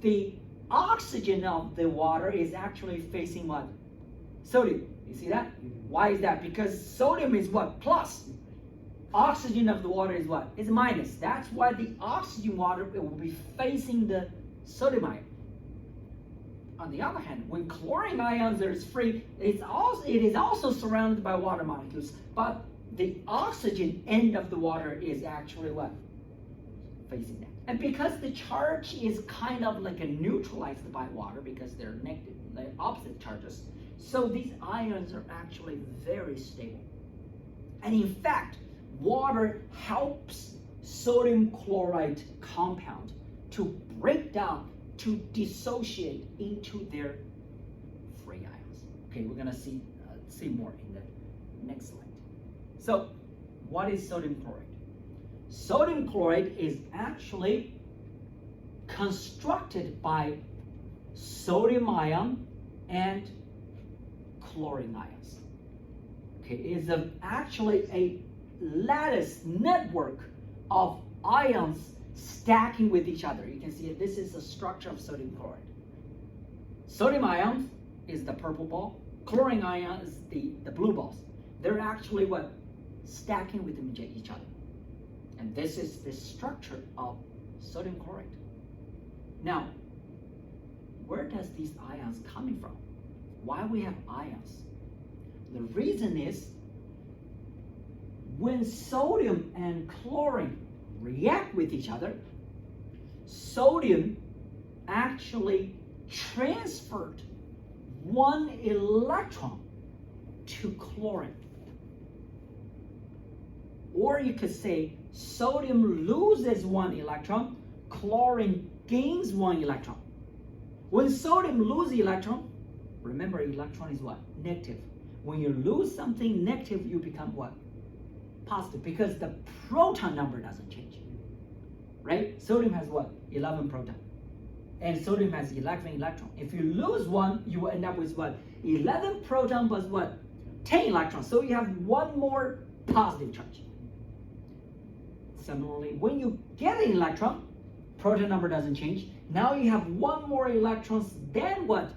the oxygen of the water is actually facing what? Sodium. You see that? Why is that? Because sodium is what? Plus. Oxygen of the water is what? Is minus. That's why the oxygen water will be facing the sodium ion. On the other hand, when chlorine ions are free, it is also surrounded by water molecules, but the oxygen end of the water is actually what? Facing that. And because the charge is kind of like a neutralized by water because they're negative, they're opposite charges, so these ions are actually very stable. And in fact, water helps sodium chloride compound to break down, to dissociate into their free ions. Okay, we're gonna see more in the next slide. So, what is sodium chloride? Sodium chloride is actually constructed by sodium ion and chlorine ions. Okay, it is actually a lattice network of ions stacking with each other. You can see this is the structure of sodium chloride. Sodium ion is the purple ball. Chlorine ion is the blue balls. They're actually what? Stacking with each other. And this is the structure of sodium chloride. Now, where does these ions coming from? Why we have ions? The reason is when sodium and chlorine react with each other, sodium actually transferred one electron to chlorine. Or you could say sodium loses one electron, chlorine gains one electron. When sodium loses electron, remember electron is what? Negative. When you lose something negative, you become what? Positive, because the proton number doesn't change. Right? Sodium has what? 11 proton. And sodium has 11 electron. If you lose one, you will end up with what? 11 proton plus what? 10 electrons. So you have one more positive charge. Similarly, when you get an electron, proton number doesn't change. Now you have one more electrons, then what?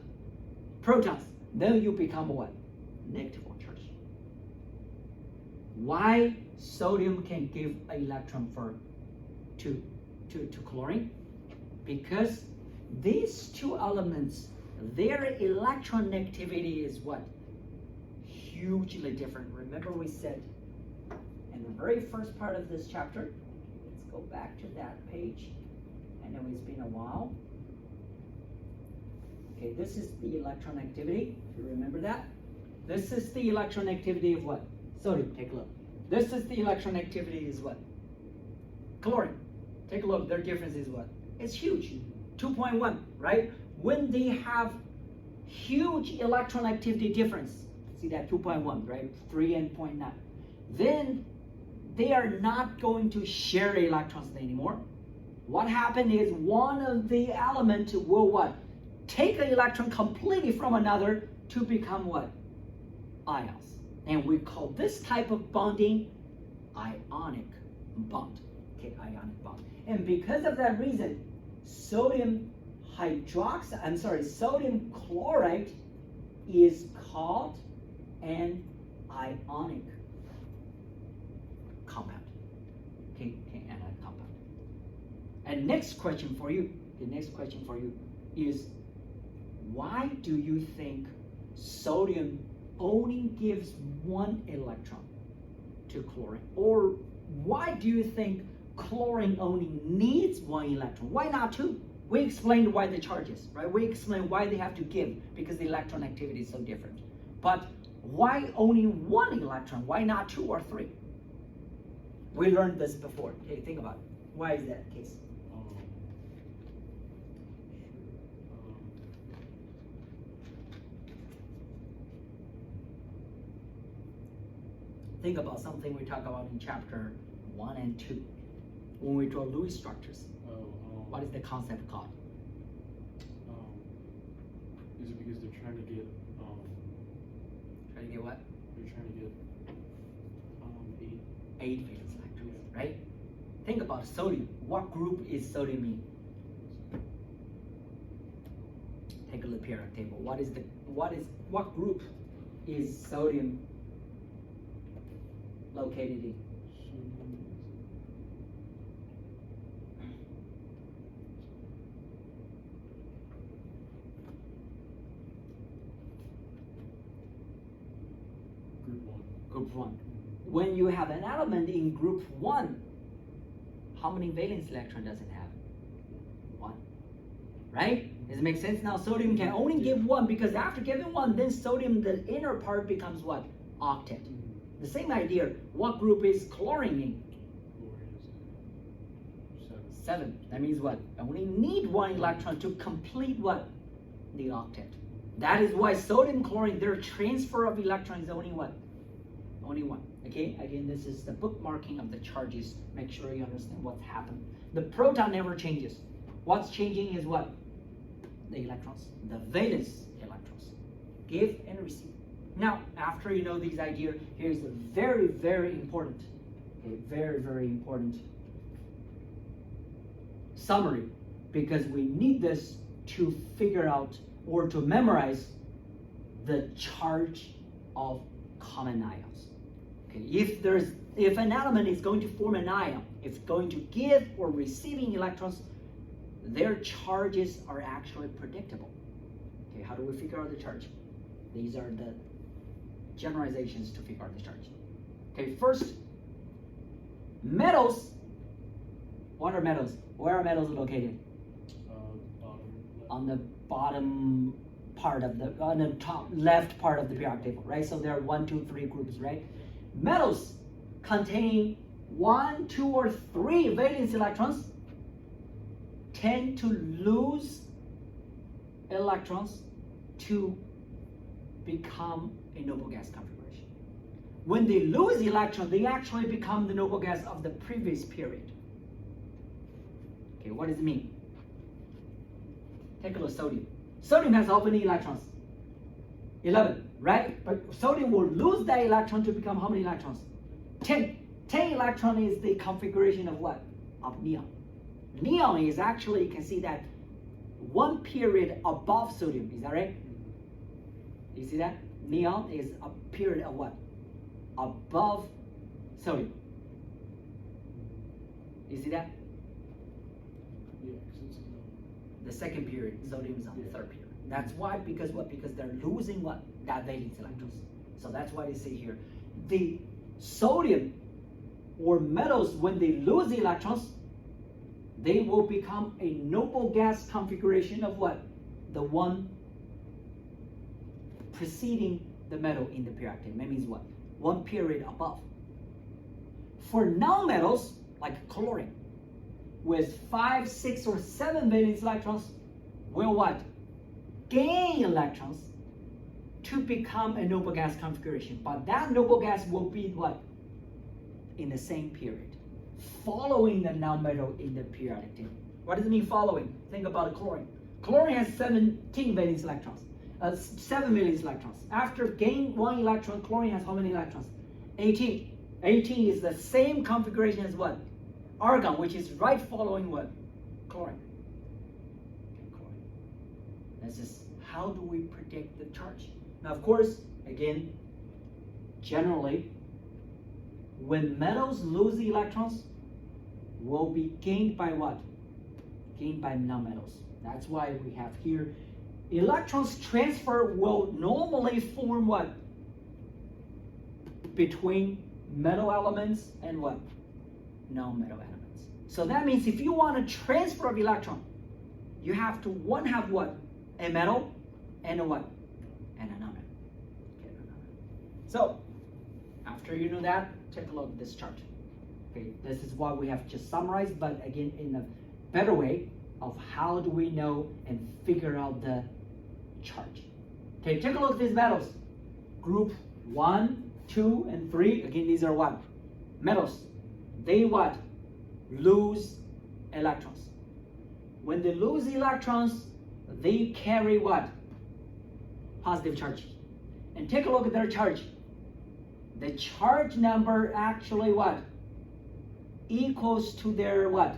Protons. Then you become what? Negative one charge. Why sodium can give an electron to chlorine? Because these two elements, their electron negativity is what? Hugely different. Remember we said in the very first part of this chapter, let's go back to that page. I know it's been a while. Okay, this is the electron activity, if you remember that. This is the electron activity of what? Sodium, take a look. This is the electron activity is what? Chlorine. Take a look, their difference is what? It's huge, 2.1, right? When they have huge electron activity difference, see that 2.1, right? 3 and 0.9. Then they are not going to share electrons anymore. What happened is one of the elements will what? Take an electron completely from another to become what? Ions. And we call this type of bonding ionic bond. Okay, ionic bond. And because of that reason, sodium chloride is called an ionic compound. Okay, anionic compound. And next question for you, is why do you think sodium only gives one electron to chlorine? Or why do you think chlorine only needs one electron? Why not two? We explained why the charges, right? We explained why they have to give, because the electron activity is so different. But why only one electron? Why not 2 or 3? We learned this before. Okay, think about it. Why is that the case? Think about something we talk about in chapter 1 and 2. When we draw Lewis structures, what is the concept called? Is it because they're trying to get Trying to get what? they're trying to get 8 valence electrons, right? Think about sodium. What group is sodium in? Take a look periodic table. What group is sodium located in? Group 1. Group 1. When you have an element in group 1, how many valence electron does it have? 1. Right? Does it make sense? Now sodium can only give 1 because after giving 1, then sodium, the inner part becomes what? Octet. The same idea. What group is chlorine in? Chlorine is 7. That means what? I only need 1 electron to complete what? The octet. That is why sodium chlorine, their transfer of electrons is only what? Only 1. Okay, again, this is the bookmarking of the charges. Make sure you understand what's happened. The proton never changes. What's changing is what? The electrons, the valence electrons. Give and receive. Now, after you know these ideas, here's the very, very important, okay, very, very important summary, because we need this to figure out or to memorize the charge of common ions. Okay, if an element is going to form an ion, it's going to give or receiving electrons, their charges are actually predictable. Okay, how do we figure out the charge? These are the generalizations to figure out the charge. Okay, first, metals. What are metals? Where are metals located? On the bottom part of the, on the top left part of the periodic table, right? So there are 1, 2, 3 groups, right? Metals containing 1, 2, or 3 valence electrons tend to lose electrons to become a noble gas configuration. When they lose electrons, they actually become the noble gas of the previous period. Okay, what does it mean? Take a look at sodium. Sodium has how many electrons? 11, right? But sodium will lose that electron to become how many electrons? 10. 10 electron is the configuration of what? Of neon. Neon is actually, you can see that 1 period above sodium. Is that right? You see that? Neon is a period of what? Above sodium. You see that? Yeah, because it's The second period, sodium is on the third period. That's why, because what? Because they're losing what? That valence electrons. So that's why they say here, the sodium or metals, when they lose the electrons, they will become a noble gas configuration of what? The one preceding the metal in the periodic table. That means what? 1 period above. For nonmetals, like chlorine, with 5, 6, or 7 valence electrons, will what? Gain electrons to become a noble gas configuration. But that noble gas will be what? In the same period, following the nonmetal in the periodic table. What does it mean following? Think about chlorine. Chlorine has 17 valence electrons, 7 valence electrons. After gain 1 electron, chlorine has how many electrons? 18. 18 is the same configuration as what? Argon, which is right following what? Chlorine. Okay, chlorine. This is how do we predict the charge? Now, of course, again, generally, when metals lose the electrons, will be gained by what? Gained by nonmetals. That's why we have here, electrons transfer will normally form what? Between metal elements and what? Non-metal elements. So that means if you want a transfer of electron, you have to have what? A metal and a what? And a non-metal. Okay, so after you know that, take a look at this chart. Okay, this is what we have just summarized, but again in a better way of how do we know and figure out the charge. Okay, take a look at these metals. Group 1, 2 and 3, again, these are what? Metals. They what? Lose electrons. When they lose electrons, they carry what? Positive charge. And take a look at their charge. The charge number actually what? Equals to their what?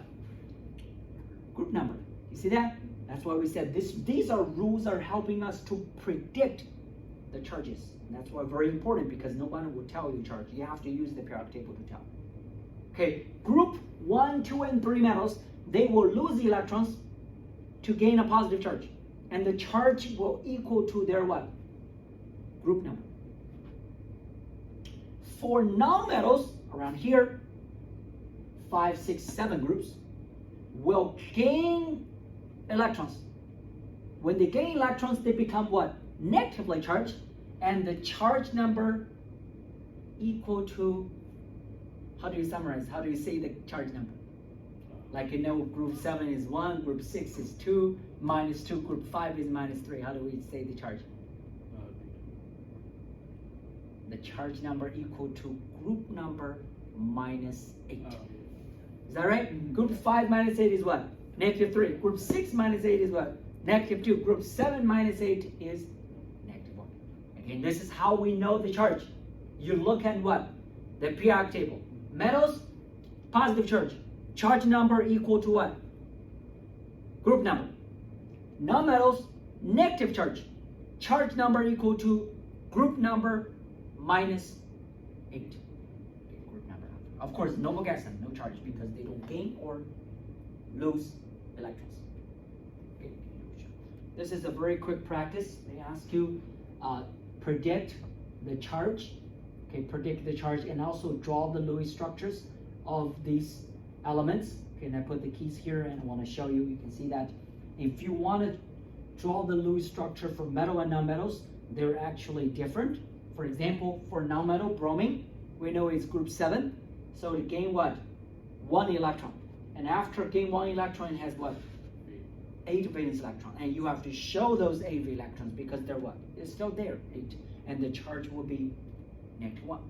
Group number. You see that? That's why we said these are rules are helping us to predict the charges. And that's why very important, because no one will tell you charge. You have to use the periodic table to tell. Okay, group 1, 2, and 3 metals, they will lose electrons to gain a positive charge. And the charge will equal to their what? Group number. For nonmetals, around here, 5, 6, 7 groups, will gain electrons. When they gain electrons, they become what? Negatively charged, and the charge number equal to, how do you summarize? How do you say the charge number? Like you know, group 7 is 1, group 6 is 2, minus 2, group 5 is minus 3. How do we say the charge? The charge number equal to group number minus 8. Is that right? Group 5 minus 8 is what? Negative 3. Group 6 minus 8 is what? Negative 2. Group 7 minus 8 is negative 1. Again, this is how we know the charge. You look at what? The periodic table. Metals, positive charge. Charge number equal to what? Group number. Non-metals, negative charge. Charge number equal to group number minus 8. Okay, group number. Of course, noble gas and no charge because they don't gain or lose electrons. Okay. This is a very quick practice. They ask you predict the charge. Okay, predict the charge and also draw the Lewis structures of these elements. Okay, and I put the keys here and I want to show you. You can see that if you want to draw the Lewis structure for metal and nonmetals, they're actually different. For example, for nonmetal bromine, we know it's group 7. So it gain what? 1 electron. And after gain 1 electron, it has what? 8 valence electron. And you have to show those 8 electrons because they're what? It's still there, 8. And the charge will be negative 1.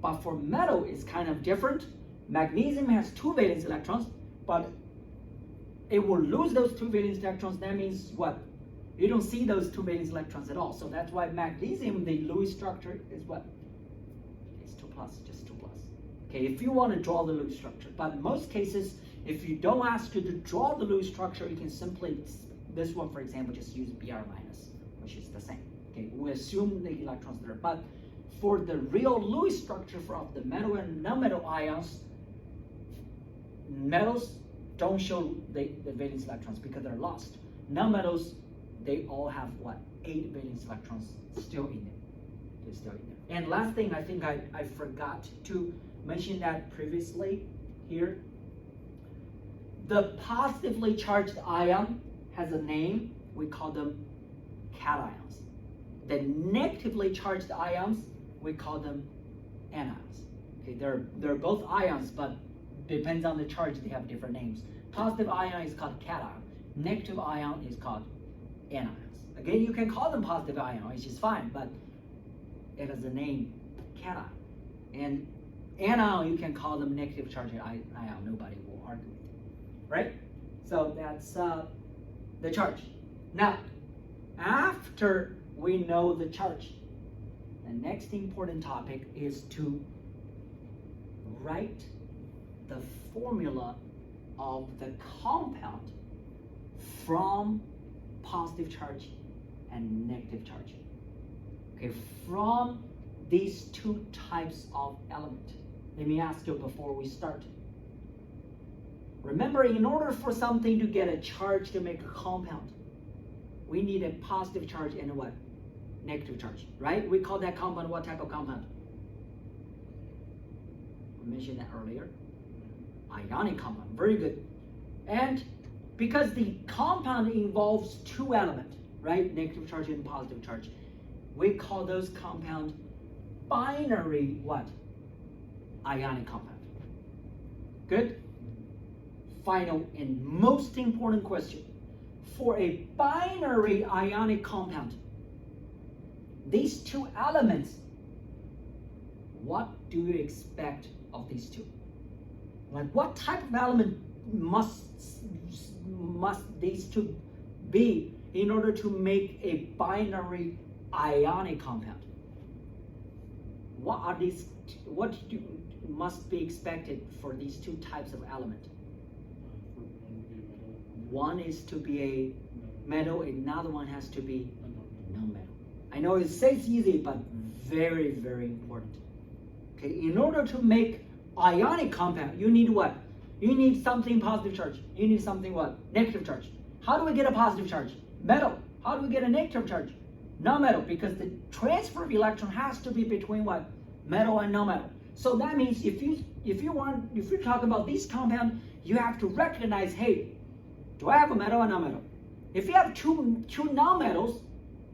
But for metal, it's kind of different. Magnesium has 2 valence electrons, but it will lose those 2 valence electrons. That means what? You don't see those 2 valence electrons at all. So that's why magnesium, the Lewis structure is what? It's 2 plus, just 2 plus. Okay, if you want to draw the Lewis structure. But in most cases, if you don't ask you to draw the Lewis structure, you can simply, this one for example, just use Br minus, which is the same. Okay, we assume the electrons there. But for the real Lewis structure of the metal and non-metal ions, metals don't show the valence electrons because they're lost. Non-metals, they all have what? 8 valence electrons still in there. They're still in there. And last thing, I think I forgot to mention that previously here. The positively charged ion has a name. We call them cations. The negatively charged ions, we call them anions. Okay, they're both ions, but depends on the charge, they have different names. Positive ion is called cation. Negative ion is called anions. Again, you can call them positive ion, which is fine, but it has a name, cation. And anion, you can call them negative charged ion. Nobody will argue with you, right? So that's the charge. Now, after we know the charge, the next important topic is to write the formula of the compound from positive charge and negative charge. Okay, from these 2 types of element. Let me ask you before we start. Remember, in order for something to get a charge to make a compound, we need a positive charge and a what? Negative charge, right? We call that compound what type of compound? We mentioned that earlier. Ionic compound, very good. And because the compound involves 2 elements, right? Negative charge and positive charge, we call those compound binary what? Ionic compound. Good? Final and most important question. For a binary ionic compound, these 2 elements do you expect of these two? Like what type of element must these two be in order to make a binary ionic compound? What are these? Must be expected for these two types of element? For One is to be a metal, another one has to be a non-metal. I know it says easy, but very, very important. Okay, in order to make ionic compound, you need what? You need something positive charge. You need something what? Negative charge. How do we get a positive charge? Metal. How do we get a negative charge? Non-metal, because the transfer of electron has to be between what? Metal and non-metal. So that means if you're talking about these compound, you have to recognize, hey, do I have a metal or non-metal? If you have two non-metals,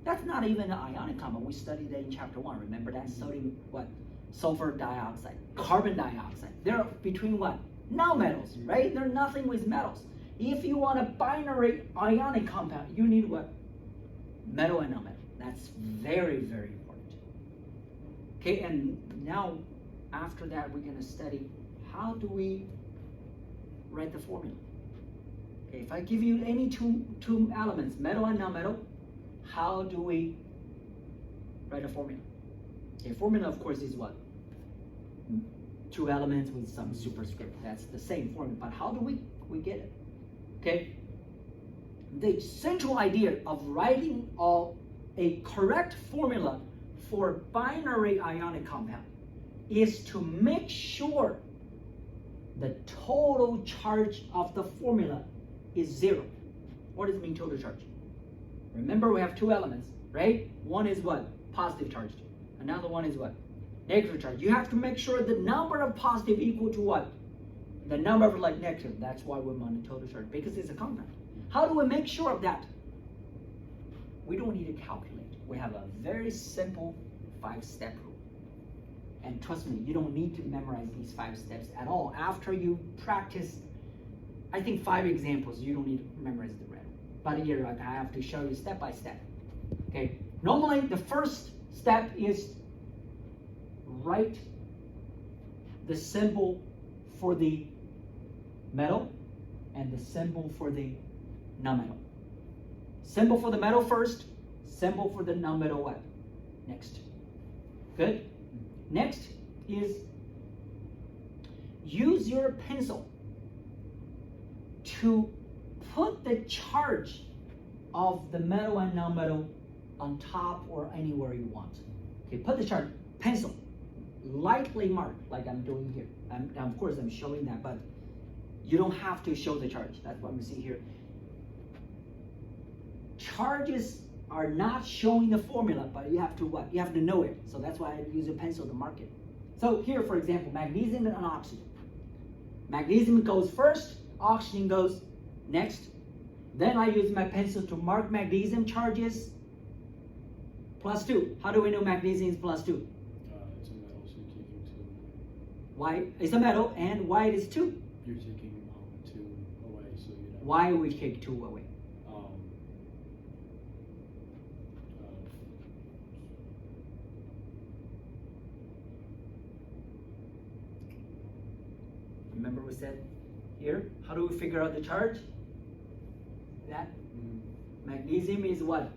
that's not even an ionic compound. We studied that in chapter 1. Remember that sodium what? Sulfur dioxide, carbon dioxide. They're between what? Non-metals, right? They're nothing with metals. If you want a binary ionic compound, you need what? Metal and non-metal. That's very, very important. Okay, and now after that, we're going to study how do we write the formula. Okay, if I give you any two elements, metal and non-metal, how do we write a formula? Okay, formula of course is what? Two elements with some superscript. That's the same formula, but how do we get it? Okay, the central idea of writing a correct formula for binary ionic compound is to make sure the total charge of the formula is 0. What does it mean, total charge? Remember, we have two elements, right? One is what? Positive charged. Another one is what? Negative charge. You have to make sure the number of positive equal to what? The number of like negative. That's why we're on the total charge, because it's a compound. How do we make sure of that? We don't need to calculate. We have a very simple 5-step rule. And trust me, you don't need to memorize these 5 steps at all. After you practice, I think 5 examples, you don't need to memorize the rest. But here, I have to show you step by step. Okay. Normally, the first step is write the symbol for the metal and the symbol for the non-metal. Symbol for the metal first, symbol for the non-metal what? Next. Good? Next is use your pencil to put the charge of the metal and non-metal on top or anywhere you want. Okay, put the charge, pencil, lightly mark like I'm doing here. Of course, I'm showing that, but you don't have to show the charge. That's what we see here. Charges are not showing the formula, but you have to what? You have to know it. So that's why I use a pencil to mark it. So here, for example, magnesium and oxygen. Magnesium goes first, oxygen goes next. Then I use my pencil to mark magnesium charges +2. How do we know magnesium is +2? It's a metal, so you're taking 2. Why? It's a metal, and why it is 2? You're taking 2 away, so you know. Why we take 2 away? Remember we said here, how do we figure out the charge? That magnesium is what?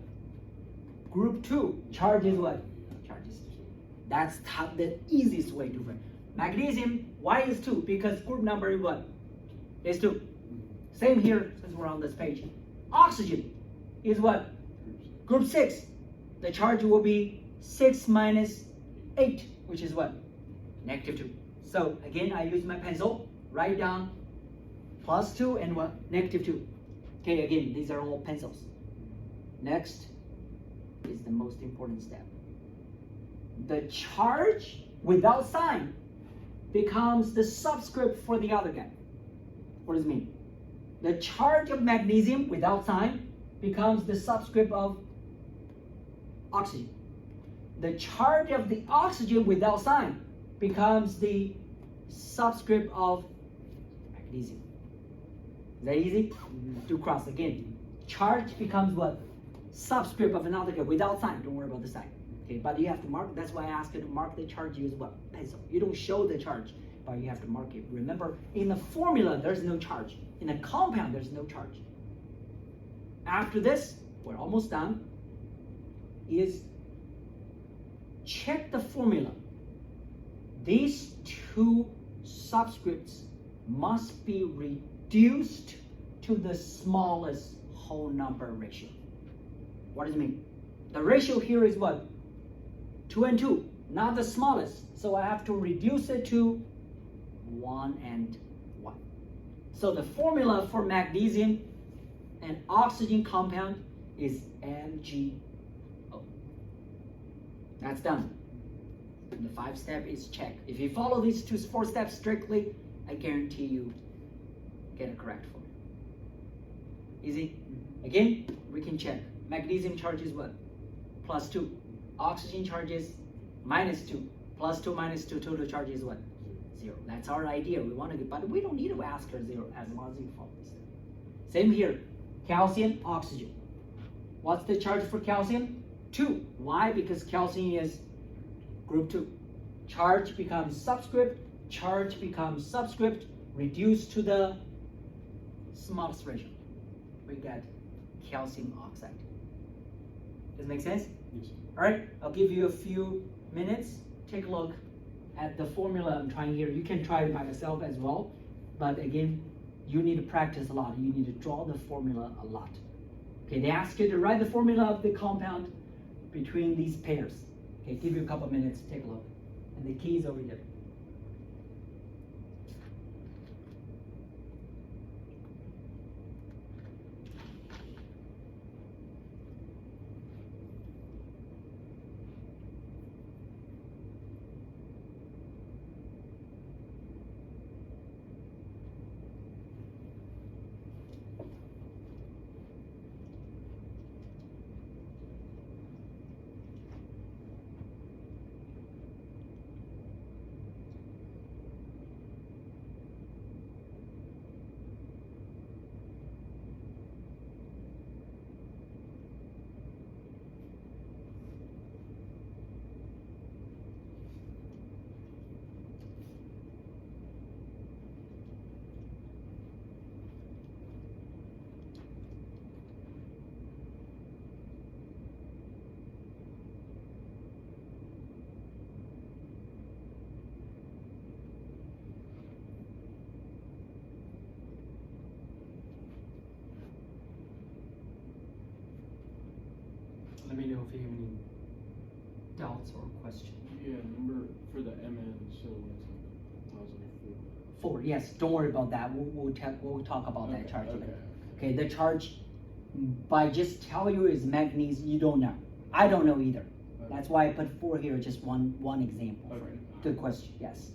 Group 2. Charge is what? Charge is 2. That's the easiest way to find. Magnesium, why is 2? Because group number is what? Is 2. Same here, since we're on this page. Oxygen is what? Group 6. The charge will be 6 minus 8, which is what? -2. So again, I use my pencil, write down +2 and what? -2. Okay, again, these are all pencils. Next is the most important step. The charge without sign becomes the subscript for the other guy. What does it mean? The charge of magnesium without sign becomes the subscript of oxygen. The charge of the oxygen without sign becomes the subscript of magnesium. Is that easy? Do cross again. Charge becomes what? Subscript of another guy without sign. Don't worry about the sign. Okay, but you have to mark, that's why I asked you to mark the charge, use what? Pencil. You don't show the charge, but you have to mark it. Remember, in the formula, there's no charge. In a compound, there's no charge. After this, we're almost done, is check the formula. These two subscripts must be reduced to the smallest whole number ratio. What does it mean? The ratio here is what? 2 and 2, not the smallest. So I have to reduce it to 1 and 1. So the formula for magnesium and oxygen compound is MgO. That's done. And the 5 step is check. If you follow these 4 steps strictly, I guarantee you get a correct formula. Easy? Again, we can check. Magnesium charge is what? +2. Oxygen charge is -2. +2 -2, total charge is what? 0. That's our idea. We want to get, but we don't need to ask her 0 as long as you follow this. Same here. Calcium, oxygen. What's the charge for calcium? 2. Why? Because calcium is group 2. Charge becomes subscript, reduced to the smallest ratio. We get calcium oxide. Does it make sense? Yes. All right, I'll give you a few minutes. Take a look at the formula I'm trying here. You can try it by yourself as well, but again, you need to practice a lot. You need to draw the formula a lot. Okay, they ask you to write the formula of the compound between these pairs. Okay, give you a couple minutes, take a look. And the key is over there. Let me know if you have any doubts or questions. Yeah, number for the MN, so it's like 1,004. 4, yes, don't worry about that. We'll talk about that charge later. Okay, the charge, by just tell you is manganese, you don't know. I don't know either. Okay. That's why I put 4 here, just one example. Okay. For it. Good question, yes.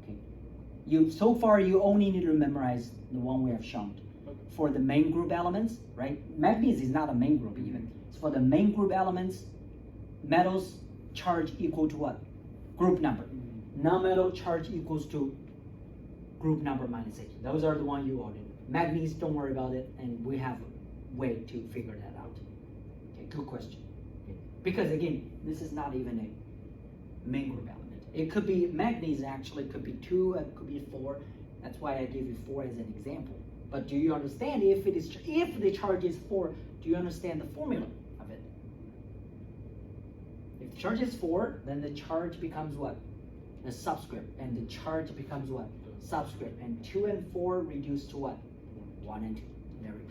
Okay. So far, you only need to memorize the one we have shown. Okay. For the main group elements, right? Manganese is not a main group even. So for the main group elements, metals charge equal to what? Group number. Non-metal charge equals to group number minus 8. Those are the ones you already know. Manganese, don't worry about it, and we have a way to figure that out. Okay, good question. Okay. Because again, this is not even a main group element. It could be manganese, actually could be 2, it could be 4. That's why I gave you 4 as an example. But do you understand if the charge is 4, do you understand the formula of it? If the charge is 4, then the charge becomes what? The subscript, and the charge becomes what? Subscript, and 2 and 4 reduced to what? 1 and 2. There we go.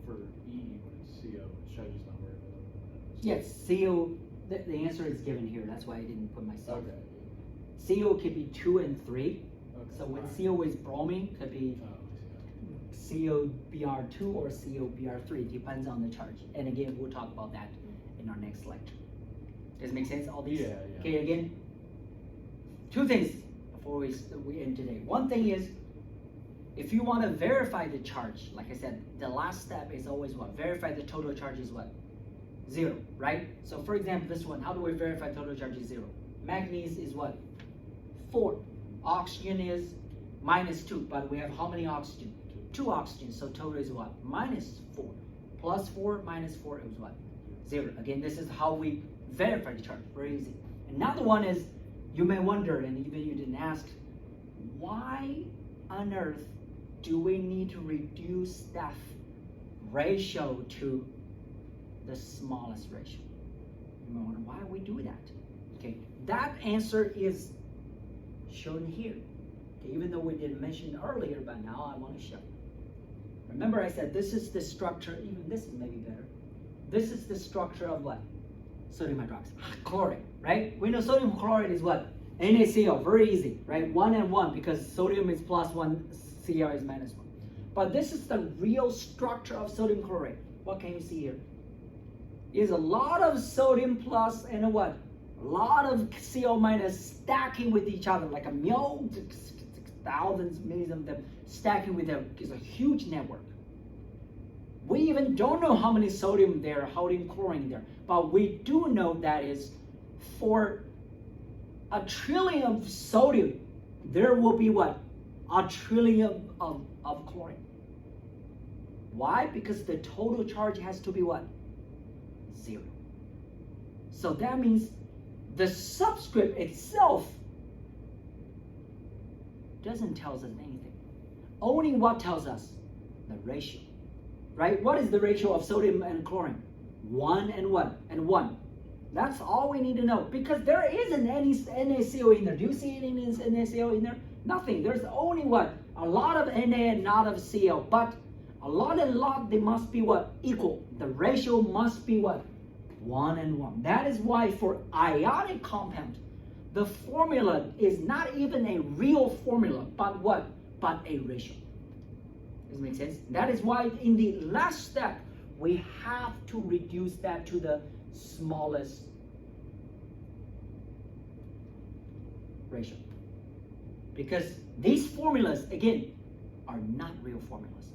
For E, when it's CO, should I just not worry about that? Yes, CO, the answer is given here. That's why I didn't put myself. Okay. CO could be 2 and 3. Okay. So when CO is bromine, could be COBr2 or COBr3, depends on the charge. And again, we'll talk about that in in our next lecture. Does it make sense, all these? Yeah, yeah. Okay, again, two things before we end today. One thing is, if you want to verify the charge, like I said, the last step is always what? Verify the total charge is what? 0, right? So for example, this one, how do we verify total charge is 0? Manganese is what? 4. Oxygen is -2, but we have how many oxygen? 2 oxygen, so total is what? -4. Plus 4 minus 4 is what? 0. Again, this is how we verify the charge, very easy. Another one is, you may wonder, and even you didn't ask, why on earth do we need to reduce that ratio to the smallest ratio? You may wonder, why we do that? Okay, that answer is shown here. Okay, even though we didn't mention earlier, but now I want to show. Remember I said this is the structure, even this is maybe better. This is the structure of what? Sodium hydroxide, chloride, right? We know sodium chloride is what? NaCl, very easy, right? 1 and 1, because sodium is +1, Cl is -1. But this is the real structure of sodium chloride. What can you see here? Is a lot of sodium plus and a what? A lot of Cl- stacking with each other, like a million, thousands, millions of them stacking with them. It's a huge network. We even don't know how many sodium there, how many chlorine there, but we do know that is for a trillion of sodium, there will be what? A trillion of chlorine. Why? Because the total charge has to be what? 0. So that means the subscript itself doesn't tell us anything. Only what tells us? The ratio. Right? What is the ratio of sodium and chlorine? 1 and 1 and 1. That's all we need to know, because there isn't any NaCl in there. Do you see any NaCl in there? Nothing. There's only what? A lot of Na and not of Cl. But a lot and lot, they must be what? Equal. The ratio must be what? 1 and 1. That is why for ionic compound, the formula is not even a real formula, but what? But a ratio. Does it make sense? That is why in the last step, we have to reduce that to the smallest ratio. Because these formulas, again, are not real formulas.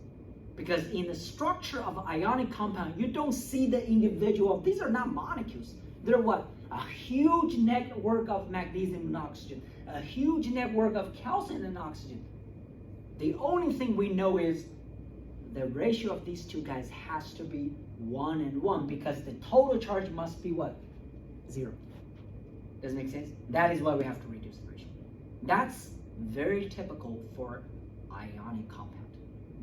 Because in the structure of ionic compound, you don't see the individual. These are not molecules. They're what? A huge network of magnesium and oxygen. A huge network of calcium and oxygen. The only thing we know is the ratio of these two guys has to be 1 and 1, because the total charge must be what? 0. Does it make sense? That is why we have to reduce the ratio. That's very typical for ionic compound.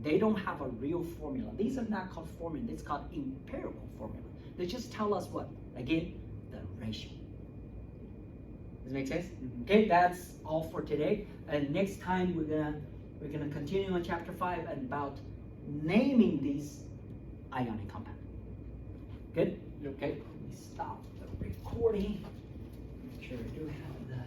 They don't have a real formula. These are not called formula. It's called empirical formula. They just tell us what? Again, the ratio. Does it make sense? Mm-hmm. Okay, that's all for today. And next time we're gonna continue on chapter 5 and about naming these ionic compound. Good? Okay. Let me stop the recording. Make sure I do have the